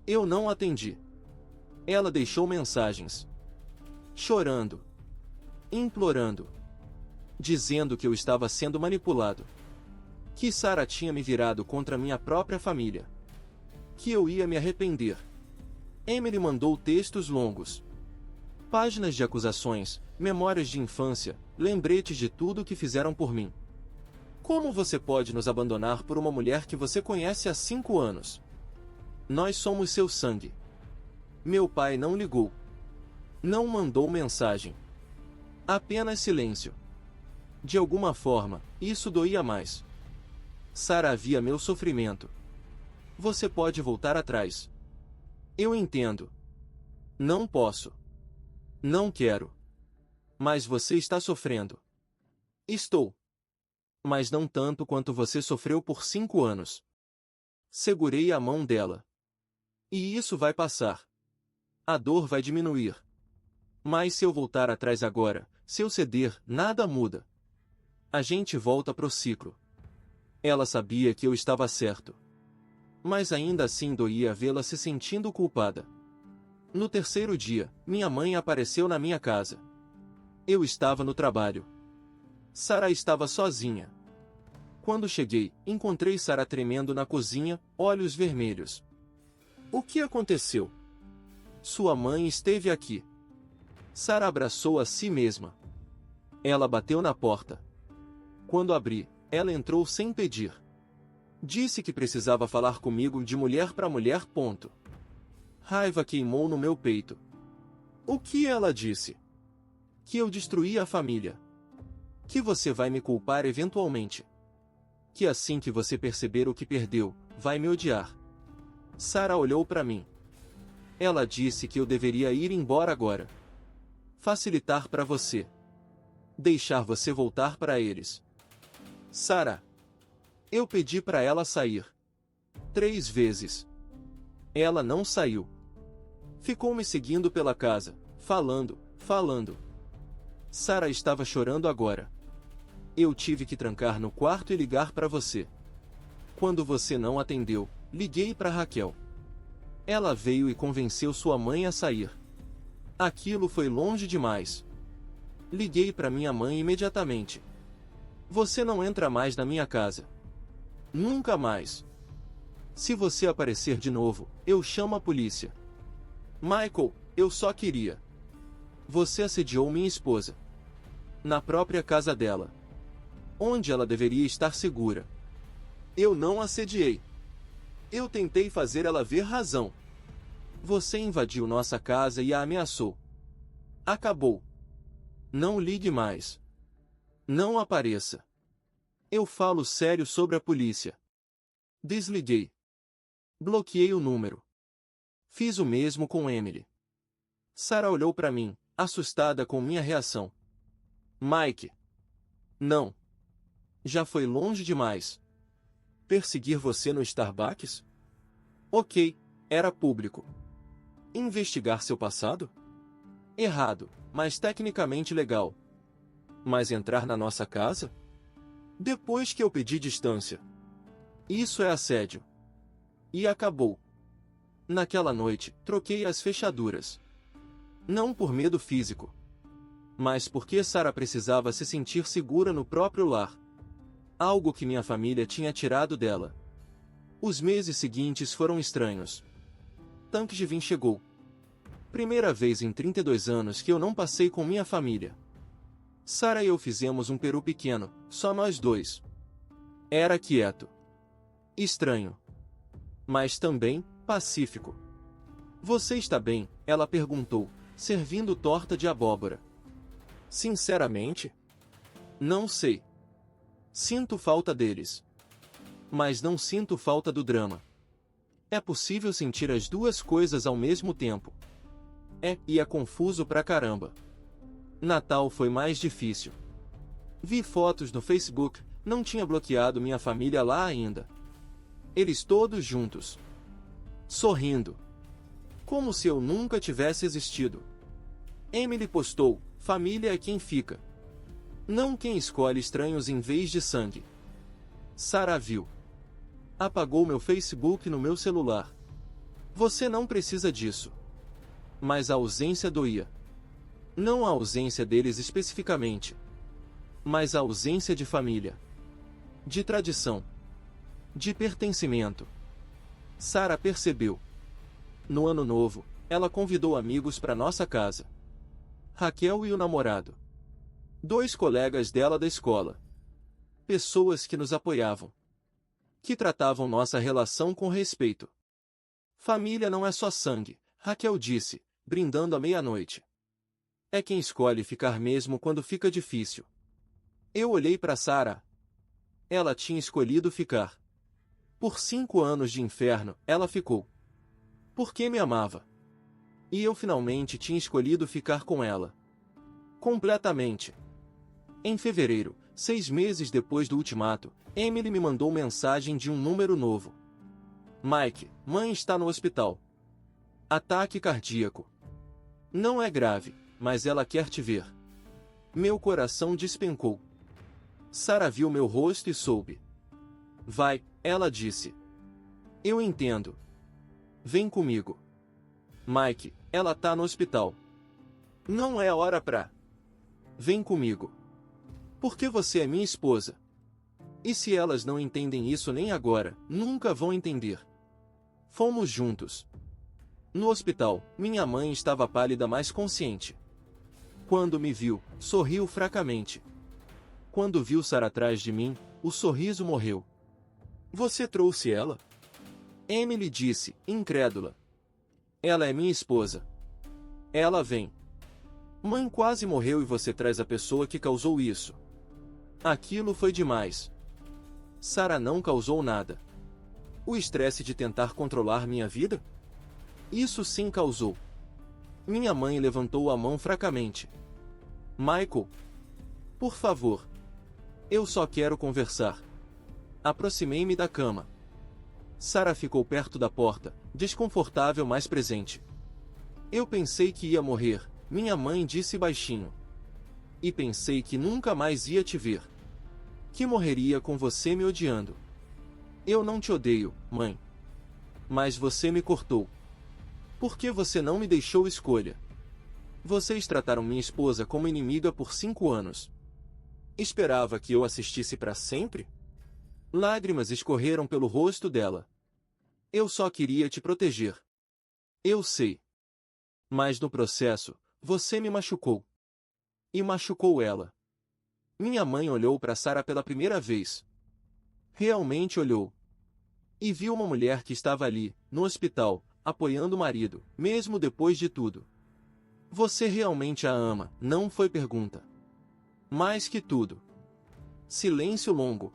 Eu não atendi. Ela deixou mensagens. Chorando. Implorando. Dizendo que eu estava sendo manipulado. Que Sarah tinha me virado contra minha própria família. Que eu ia me arrepender. Emily mandou textos longos. Páginas de acusações, memórias de infância, lembretes de tudo o que fizeram por mim. Como você pode nos abandonar por uma mulher que você conhece há 5 anos? Nós somos seu sangue. Meu pai não ligou. Não mandou mensagem. Apenas silêncio. De alguma forma, isso doía mais. Sarah via meu sofrimento. Você pode voltar atrás. Eu entendo. Não posso. Não quero. Mas você está sofrendo. Estou. Mas não tanto quanto você sofreu por 5 anos. Segurei a mão dela. E isso vai passar. A dor vai diminuir. Mas se eu voltar atrás agora, se eu ceder, nada muda. A gente volta pro ciclo. Ela sabia que eu estava certo. Mas ainda assim doía vê-la se sentindo culpada. No terceiro dia, minha mãe apareceu na minha casa. Eu estava no trabalho. Sarah estava sozinha. Quando cheguei, encontrei Sarah tremendo na cozinha, olhos vermelhos. O que aconteceu? Sua mãe esteve aqui. Sarah abraçou a si mesma. Ela bateu na porta. Quando abri, ela entrou sem pedir. Disse que precisava falar comigo de mulher para mulher. Ponto. Raiva queimou no meu peito. O que ela disse? Que eu destruí a família. Que você vai me culpar eventualmente. Que assim que você perceber o que perdeu, vai me odiar. Sarah olhou para mim. Ela disse que eu deveria ir embora agora. Facilitar para você. Deixar você voltar para eles. Sarah. Eu pedi para ela sair. 3 vezes. Ela não saiu. Ficou me seguindo pela casa, falando. Sarah estava chorando agora. Eu tive que trancar no quarto e ligar para você. Quando você não atendeu, liguei para Raquel. Ela veio e convenceu sua mãe a sair. Aquilo foi longe demais. Liguei para minha mãe imediatamente. Você não entra mais na minha casa. Nunca mais. Se você aparecer de novo, eu chamo a polícia. Michael, eu só queria. Você assediou minha esposa. Na própria casa dela. Onde ela deveria estar segura. Eu não assediei. Eu tentei fazer ela ver razão. Você invadiu nossa casa e a ameaçou. Acabou. Não ligue mais. Não apareça. Eu falo sério sobre a polícia. Desliguei. Bloqueei o número. Fiz o mesmo com Emily. Sarah olhou para mim, assustada com minha reação. Mike. Não. Já foi longe demais. Perseguir você no Starbucks? Ok, era público. Investigar seu passado? Errado, mas tecnicamente legal. Mas entrar na nossa casa? Depois que eu pedi distância. Isso é assédio. E acabou. Naquela noite, troquei as fechaduras. Não por medo físico. Mas porque Sarah precisava se sentir segura no próprio lar. Algo que minha família tinha tirado dela. Os meses seguintes foram estranhos. Thanksgiving chegou. Primeira vez em 32 anos que eu não passei com minha família. Sarah e eu fizemos um peru pequeno, só nós dois. Era quieto. Estranho. Mas também, pacífico. Você está bem? Ela perguntou, servindo torta de abóbora. Sinceramente? Não sei. Sinto falta deles. Mas não sinto falta do drama. É possível sentir as duas coisas ao mesmo tempo. E é confuso pra caramba. Natal foi mais difícil. Vi fotos no Facebook, não tinha bloqueado minha família lá ainda. Eles todos juntos. Sorrindo. Como se eu nunca tivesse existido. Emily postou: família é quem fica. Não quem escolhe estranhos em vez de sangue. Sarah viu. Apagou meu Facebook no meu celular. Você não precisa disso. Mas a ausência doía. Não a ausência deles especificamente. Mas a ausência de família. De tradição. De pertencimento. Sarah percebeu. No ano novo, ela convidou amigos para nossa casa. Raquel e o namorado. 2 colegas dela da escola. Pessoas que nos apoiavam. Que tratavam nossa relação com respeito. Família não é só sangue, Raquel disse, brindando à meia-noite. É quem escolhe ficar mesmo quando fica difícil. Eu olhei para Sarah. Ela tinha escolhido ficar. Por 5 anos de inferno, ela ficou. Porque me amava. E eu finalmente tinha escolhido ficar com ela. Completamente. Em fevereiro, 6 meses depois do ultimato, Emily me mandou mensagem de um número novo. Mike, mãe está no hospital. Ataque cardíaco. Não é grave, mas ela quer te ver. Meu coração despencou. Sarah viu meu rosto e soube. Vai, ela disse. Eu entendo. Vem comigo. Mike, ela tá no hospital. Não é hora pra. Vem comigo. Porque você é minha esposa. E se elas não entendem isso nem agora, nunca vão entender. Fomos juntos. No hospital, minha mãe estava pálida, mas consciente. Quando me viu, sorriu fracamente. Quando viu Sarah atrás de mim, o sorriso morreu. Você trouxe ela? Emily disse, incrédula. Ela é minha esposa. Ela vem. Mãe quase morreu e você traz a pessoa que causou isso. Aquilo foi demais. Sarah não causou nada. O estresse de tentar controlar minha vida? Isso sim causou. Minha mãe levantou a mão fracamente. Michael. Por favor. Eu só quero conversar. Aproximei-me da cama. Sarah ficou perto da porta, desconfortável mas presente. Eu pensei que ia morrer, minha mãe disse baixinho. E pensei que nunca mais ia te ver. Que morreria com você me odiando. Eu não te odeio, mãe. Mas você me cortou. Por que você não me deixou escolha? Vocês trataram minha esposa como inimiga por 5 anos. Esperava que eu assistisse para sempre? Lágrimas escorreram pelo rosto dela. Eu só queria te proteger. Eu sei. Mas no processo, você me machucou. E machucou ela. Minha mãe olhou para Sarah pela primeira vez. Realmente olhou. E viu uma mulher que estava ali, no hospital, apoiando o marido, mesmo depois de tudo. Você realmente a ama, não foi pergunta. Mais que tudo. Silêncio longo.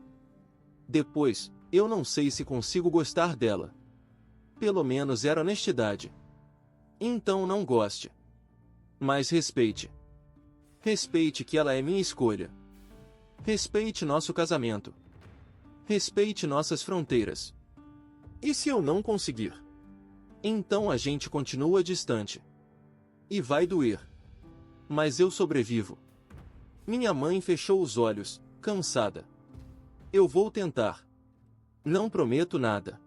Depois, eu não sei se consigo gostar dela. Pelo menos era honestidade. Então não goste. Mas respeite. Respeite que ela é minha escolha. Respeite nosso casamento. Respeite nossas fronteiras. E se eu não conseguir? Então a gente continua distante. E vai doer. Mas eu sobrevivo. Minha mãe fechou os olhos, cansada. Eu vou tentar. Não prometo nada.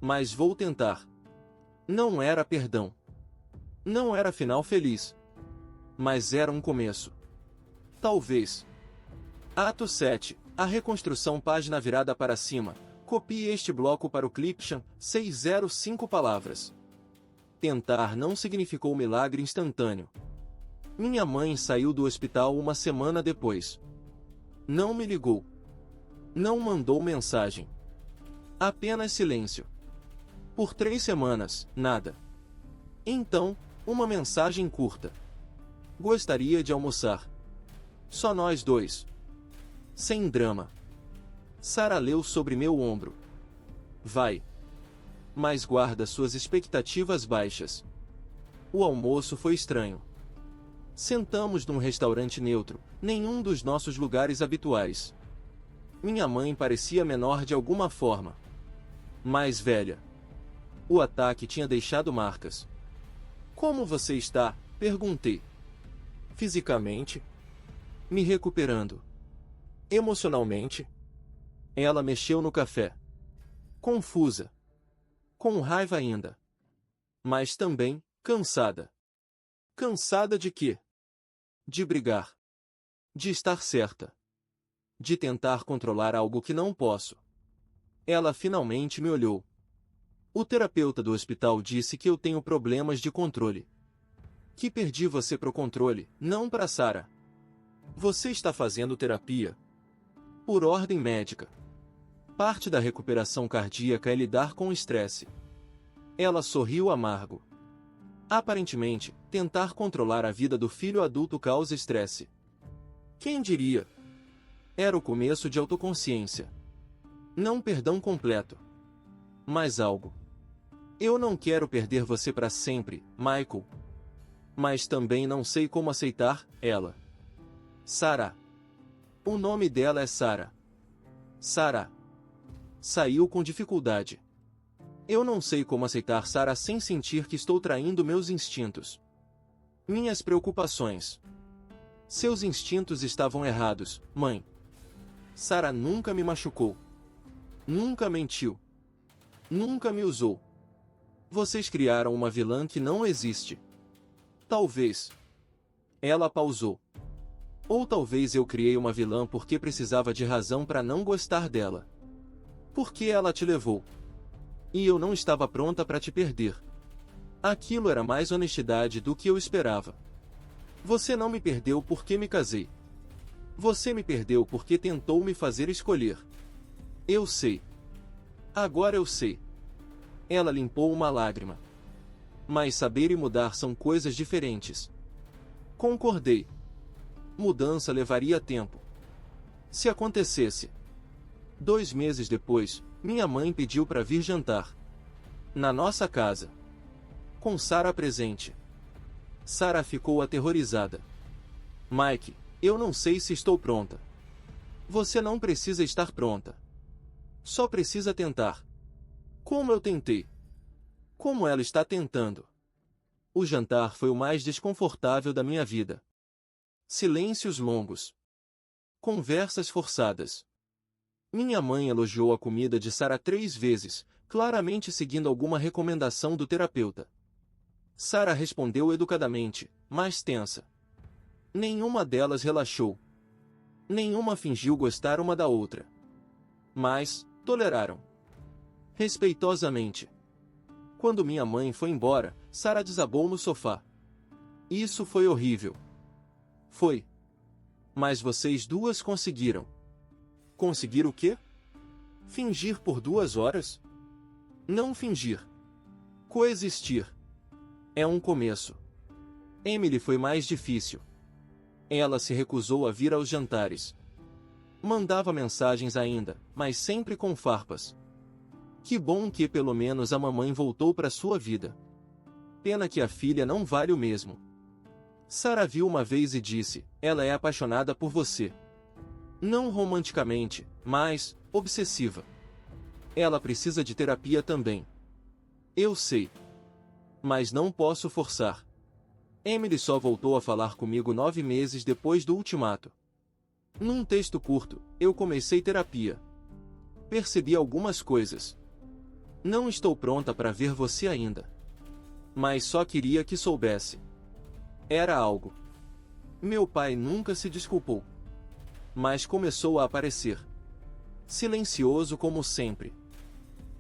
Mas vou tentar. Não era perdão. Não era final feliz. Mas era um começo. Talvez. Ato 7. A reconstrução, página virada para cima. Copie este bloco para o Clipchamp, 605 palavras. Tentar não significou milagre instantâneo. Minha mãe saiu do hospital uma semana depois. Não me ligou. Não mandou mensagem. Apenas silêncio. Por 3 semanas, nada. Então, uma mensagem curta. Gostaria de almoçar. Só nós dois. Sem drama. Sarah leu sobre meu ombro. Vai. Mas guarda suas expectativas baixas. O almoço foi estranho. Sentamos num restaurante neutro, nenhum dos nossos lugares habituais. Minha mãe parecia menor de alguma forma. mais velha. O ataque tinha deixado marcas. Como você está? Perguntei. Fisicamente? Me recuperando. Emocionalmente? Ela mexeu no café. Confusa. Com raiva ainda. Mas também, cansada. Cansada de quê? De brigar. De estar certa. De tentar controlar algo que não posso. Ela finalmente me olhou. O terapeuta do hospital disse que eu tenho problemas de controle. Que perdi você pro controle, não para Sarah. Você está fazendo terapia. Por ordem médica. Parte da recuperação cardíaca é lidar com o estresse. Ela sorriu amargo. Aparentemente, tentar controlar a vida do filho adulto causa estresse. Quem diria? Era o começo de autoconsciência. Não perdão completo. Mas algo. Eu não quero perder você para sempre, Michael. Mas também não sei como aceitar ela. Sarah. O nome dela é Sarah. Sarah. Saiu com dificuldade. Eu não sei como aceitar Sarah sem sentir que estou traindo meus instintos. Minhas preocupações. Seus instintos estavam errados, mãe. Sarah nunca me machucou. Nunca mentiu. Nunca me usou. Vocês criaram uma vilã que não existe. Talvez. Ela pausou. Ou talvez eu criei uma vilã porque precisava de razão para não gostar dela. Porque ela te levou. E eu não estava pronta para te perder. Aquilo era mais honestidade do que eu esperava. Você não me perdeu porque me casei. Você me perdeu porque tentou me fazer escolher. Eu sei. Agora eu sei. Ela limpou uma lágrima. Mas saber e mudar são coisas diferentes. Concordei. Mudança levaria tempo. Se acontecesse. 2 meses depois, minha mãe pediu para vir jantar. Na nossa casa. Com Sarah presente. Sarah ficou aterrorizada. Mike, eu não sei se estou pronta. Você não precisa estar pronta. Só precisa tentar. Como eu tentei. Como ela está tentando. O jantar foi o mais desconfortável da minha vida. Silêncios longos. Conversas forçadas. Minha mãe elogiou a comida de Sarah 3 vezes, claramente seguindo alguma recomendação do terapeuta. Sarah respondeu educadamente, mas tensa. Nenhuma delas relaxou. Nenhuma fingiu gostar uma da outra. Mas, toleraram. Respeitosamente. Quando minha mãe foi embora, Sarah desabou no sofá. Isso foi horrível. Foi. Mas vocês duas conseguiram. Conseguir o quê? Fingir por 2 horas? Não fingir. Coexistir. É um começo. Emily foi mais difícil. Ela se recusou a vir aos jantares. Mandava mensagens ainda, mas sempre com farpas. Que bom que pelo menos a mamãe voltou para sua vida. Pena que a filha não vale o mesmo. Sarah viu uma vez e disse, ela é apaixonada por você. Não romanticamente, mas obsessiva. Ela precisa de terapia também. Eu sei. Mas não posso forçar. Emily só voltou a falar comigo 9 meses depois do ultimato. Num texto curto, eu comecei terapia. Percebi algumas coisas. Não estou pronta para ver você ainda. Mas só queria que soubesse. Era algo. Meu pai nunca se desculpou. Mas começou a aparecer. Silencioso como sempre.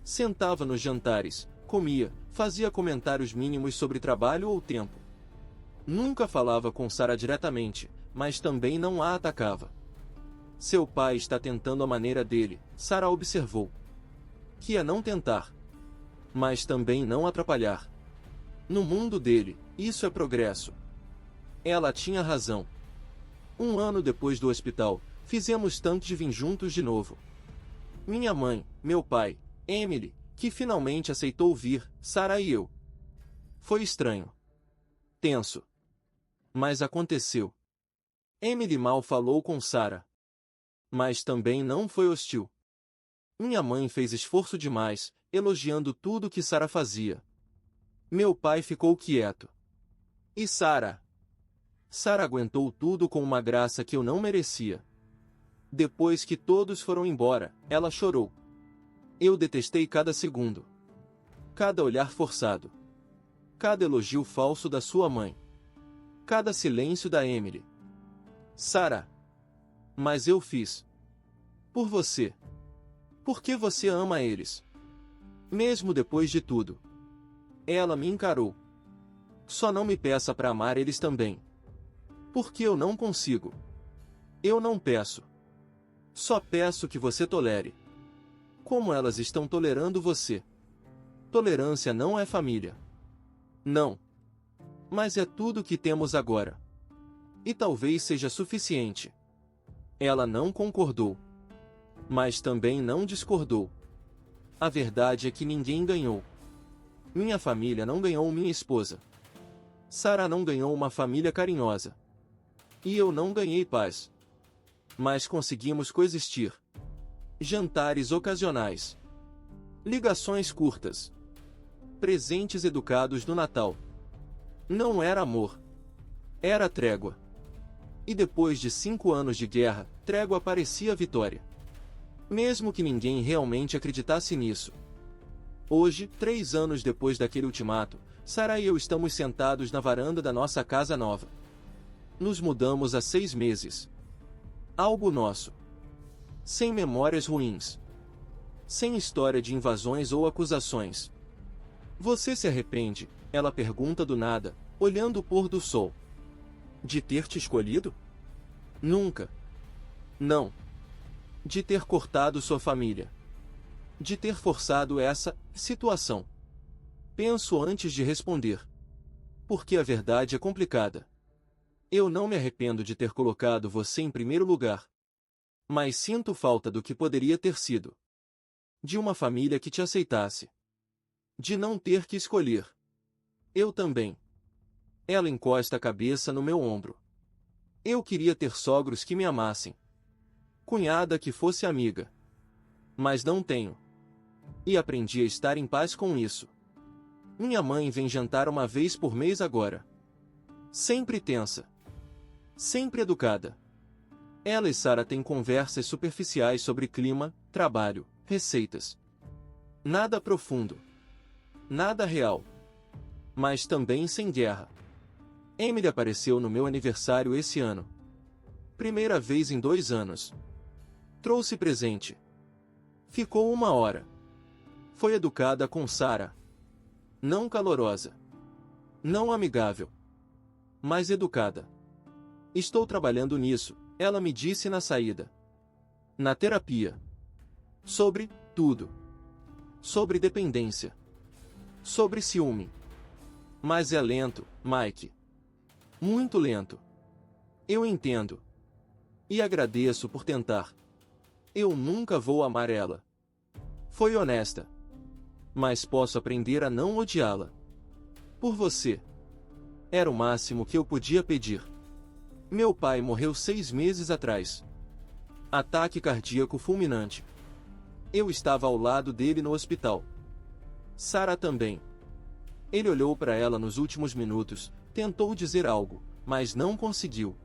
Sentava nos jantares, comia, fazia comentários mínimos sobre trabalho ou tempo. Nunca falava com Sarah diretamente, mas também não a atacava. Seu pai está tentando a maneira dele, Sarah observou. Que é não tentar. Mas também não atrapalhar. No mundo dele, isso é progresso. Ela tinha razão. 1 ano depois do hospital, fizemos Thanksgiving juntos de novo. Minha mãe, meu pai, Emily, que finalmente aceitou vir, Sarah e eu. Foi estranho. Tenso. Mas aconteceu. Emily mal falou com Sarah. Mas também não foi hostil. Minha mãe fez esforço demais, elogiando tudo que Sara fazia. Meu pai ficou quieto. E Sara? Sara aguentou tudo com uma graça que eu não merecia. Depois que todos foram embora, ela chorou. Eu detestei cada segundo. Cada olhar forçado. Cada elogio falso da sua mãe. Cada silêncio da Emily. Sara. Mas eu fiz. Por você. Porque você ama eles. Mesmo depois de tudo. Ela me encarou. Só não me peça para amar eles também. Porque eu não consigo. Eu não peço. Só peço que você tolere. Como elas estão tolerando você. Tolerância não é família. Não. Mas é tudo que temos agora. E talvez seja suficiente. Ela não concordou. Mas também não discordou. A verdade é que ninguém ganhou. Minha família não ganhou minha esposa. Sara não ganhou uma família carinhosa. E eu não ganhei paz. Mas conseguimos coexistir. Jantares ocasionais. Ligações curtas. Presentes educados no Natal. Não era amor. Era trégua. E depois de 5 anos de guerra, trégua parecia vitória. Mesmo que ninguém realmente acreditasse nisso. Hoje, 3 anos depois daquele ultimato, Sara e eu estamos sentados na varanda da nossa casa nova. Nos mudamos há 6 meses. Algo nosso. Sem memórias ruins. Sem história de invasões ou acusações. Você se arrepende? Ela pergunta do nada, olhando o pôr do sol. De ter te escolhido? Nunca. Não. De ter cortado sua família. De ter forçado essa situação. Penso antes de responder. Porque a verdade é complicada. Eu não me arrependo de ter colocado você em primeiro lugar. Mas sinto falta do que poderia ter sido. De uma família que te aceitasse. De não ter que escolher. Eu também. Ela encosta a cabeça no meu ombro. Eu queria ter sogros que me amassem. Cunhada que fosse amiga. Mas não tenho. E aprendi a estar em paz com isso. Minha mãe vem jantar uma vez por mês agora. Sempre tensa. Sempre educada. Ela e Sara têm conversas superficiais sobre clima, trabalho, receitas. Nada profundo. Nada real. Mas também sem guerra. Emily apareceu no meu aniversário esse ano. Primeira vez em 2 anos. Trouxe presente. Ficou 1 hora. Foi educada com Sara. Não calorosa. Não amigável. Mas educada. Estou trabalhando nisso, ela me disse na saída. Na terapia. Sobre tudo. Sobre dependência. Sobre ciúme. Mas é lento, Mike. Muito lento. Eu entendo. E agradeço por tentar. Eu nunca vou amar ela. Foi honesta. Mas posso aprender a não odiá-la. Por você. Era o máximo que eu podia pedir. Meu pai morreu 6 meses atrás. Ataque cardíaco fulminante. Eu estava ao lado dele no hospital. Sara também. Ele olhou para ela nos últimos minutos, tentou dizer algo, mas não conseguiu.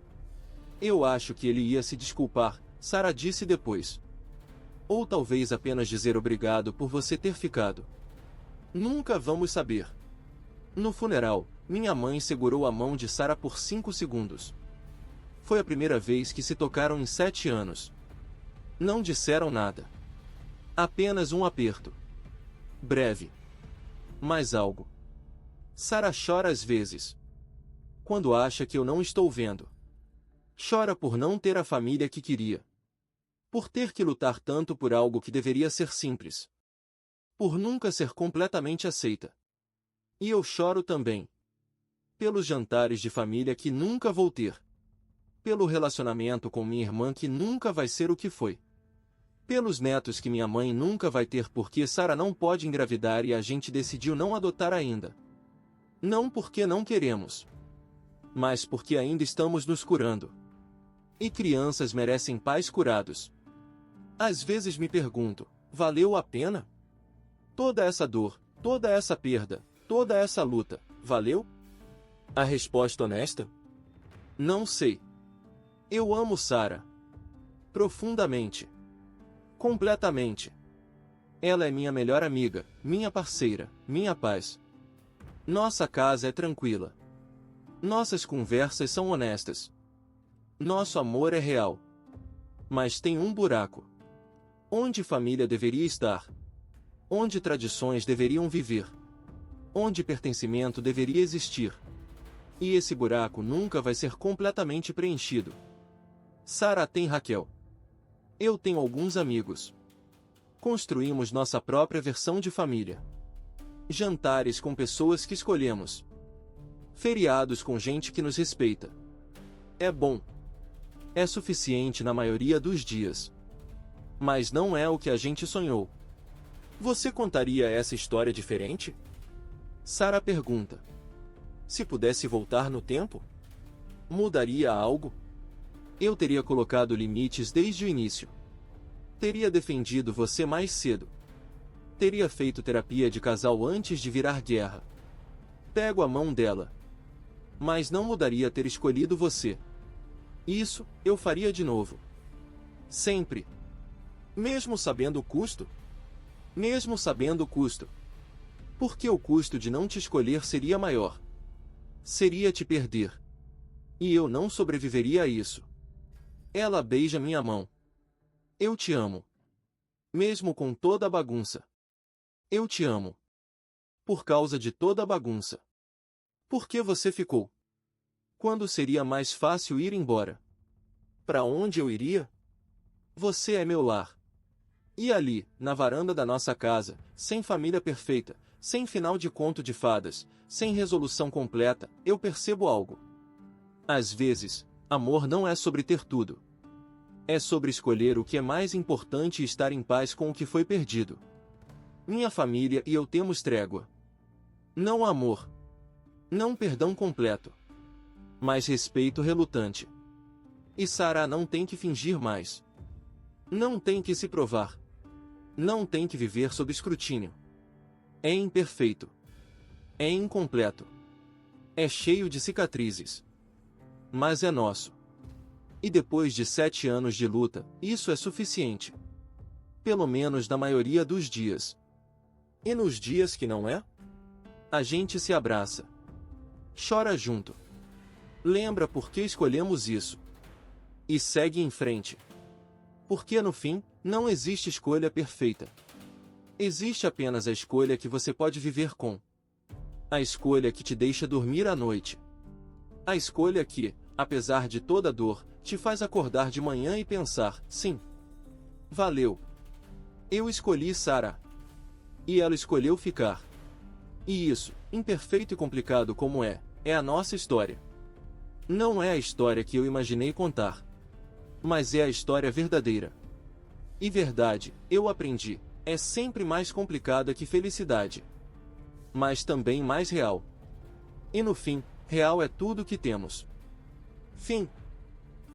Eu acho que ele ia se desculpar, Sara disse depois. Ou talvez apenas dizer obrigado por você ter ficado. Nunca vamos saber. No funeral, minha mãe segurou a mão de Sara por 5 segundos. Foi a primeira vez que se tocaram em 7 anos. Não disseram nada. Apenas um aperto. Breve. Mais algo. Sara chora às vezes. Quando acha que eu não estou vendo. Chora por não ter a família que queria. Por ter que lutar tanto por algo que deveria ser simples. Por nunca ser completamente aceita. E eu choro também. Pelos jantares de família que nunca vou ter. Pelo relacionamento com minha irmã que nunca vai ser o que foi. Pelos netos que minha mãe nunca vai ter porque Sara não pode engravidar e a gente decidiu não adotar ainda. Não porque não queremos. Mas porque ainda estamos nos curando. E crianças merecem pais curados. Às vezes me pergunto, valeu a pena? Toda essa dor, toda essa perda, toda essa luta, valeu? A resposta honesta? Não sei. Eu amo Sarah. Profundamente. Completamente. Ela é minha melhor amiga, minha parceira, minha paz. Nossa casa é tranquila. Nossas conversas são honestas. Nosso amor é real. Mas tem um buraco. Onde família deveria estar? Onde tradições deveriam viver? Onde pertencimento deveria existir? E esse buraco nunca vai ser completamente preenchido. Sarah tem Raquel. Eu tenho alguns amigos. Construímos nossa própria versão de família. Jantares com pessoas que escolhemos. Feriados com gente que nos respeita. É bom. É suficiente na maioria dos dias. Mas não é o que a gente sonhou. Você contaria essa história diferente? Sarah pergunta. Se pudesse voltar no tempo? Mudaria algo? Eu teria colocado limites desde o início. Teria defendido você mais cedo. Teria feito terapia de casal antes de virar guerra. Pego a mão dela. Mas não mudaria ter escolhido você. Isso, eu faria de novo. Sempre. Mesmo sabendo o custo? Mesmo sabendo o custo. Porque o custo de não te escolher seria maior. Seria te perder. E eu não sobreviveria a isso. Ela beija minha mão. Eu te amo. Mesmo com toda a bagunça. Eu te amo. Por causa de toda a bagunça. Por que você ficou? Quando seria mais fácil ir embora? Para onde eu iria? Você é meu lar. E ali, na varanda da nossa casa, sem família perfeita, sem final de conto de fadas, sem resolução completa, eu percebo algo. Às vezes, amor não é sobre ter tudo. É sobre escolher o que é mais importante e estar em paz com o que foi perdido. Minha família e eu temos trégua. Não amor. Não perdão completo. Mas respeito relutante. E Sarah não tem que fingir mais. Não tem que se provar. Não tem que viver sob escrutínio. É imperfeito. É incompleto. É cheio de cicatrizes. Mas é nosso. E depois de 7 anos de luta, isso é suficiente. Pelo menos na maioria dos dias. E nos dias que não é? A gente se abraça. Chora junto. Lembra por que escolhemos isso. E segue em frente. Porque no fim, não existe escolha perfeita. Existe apenas a escolha que você pode viver com. A escolha que te deixa dormir à noite. A escolha que, apesar de toda a dor, te faz acordar de manhã e pensar, sim. Valeu. Eu escolhi Sarah. E ela escolheu ficar. E isso, imperfeito e complicado como é a nossa história. Não é a história que eu imaginei contar. Mas é a história verdadeira. E verdade, eu aprendi, é sempre mais complicada que felicidade. Mas também mais real. E no fim, real é tudo que temos. Fim.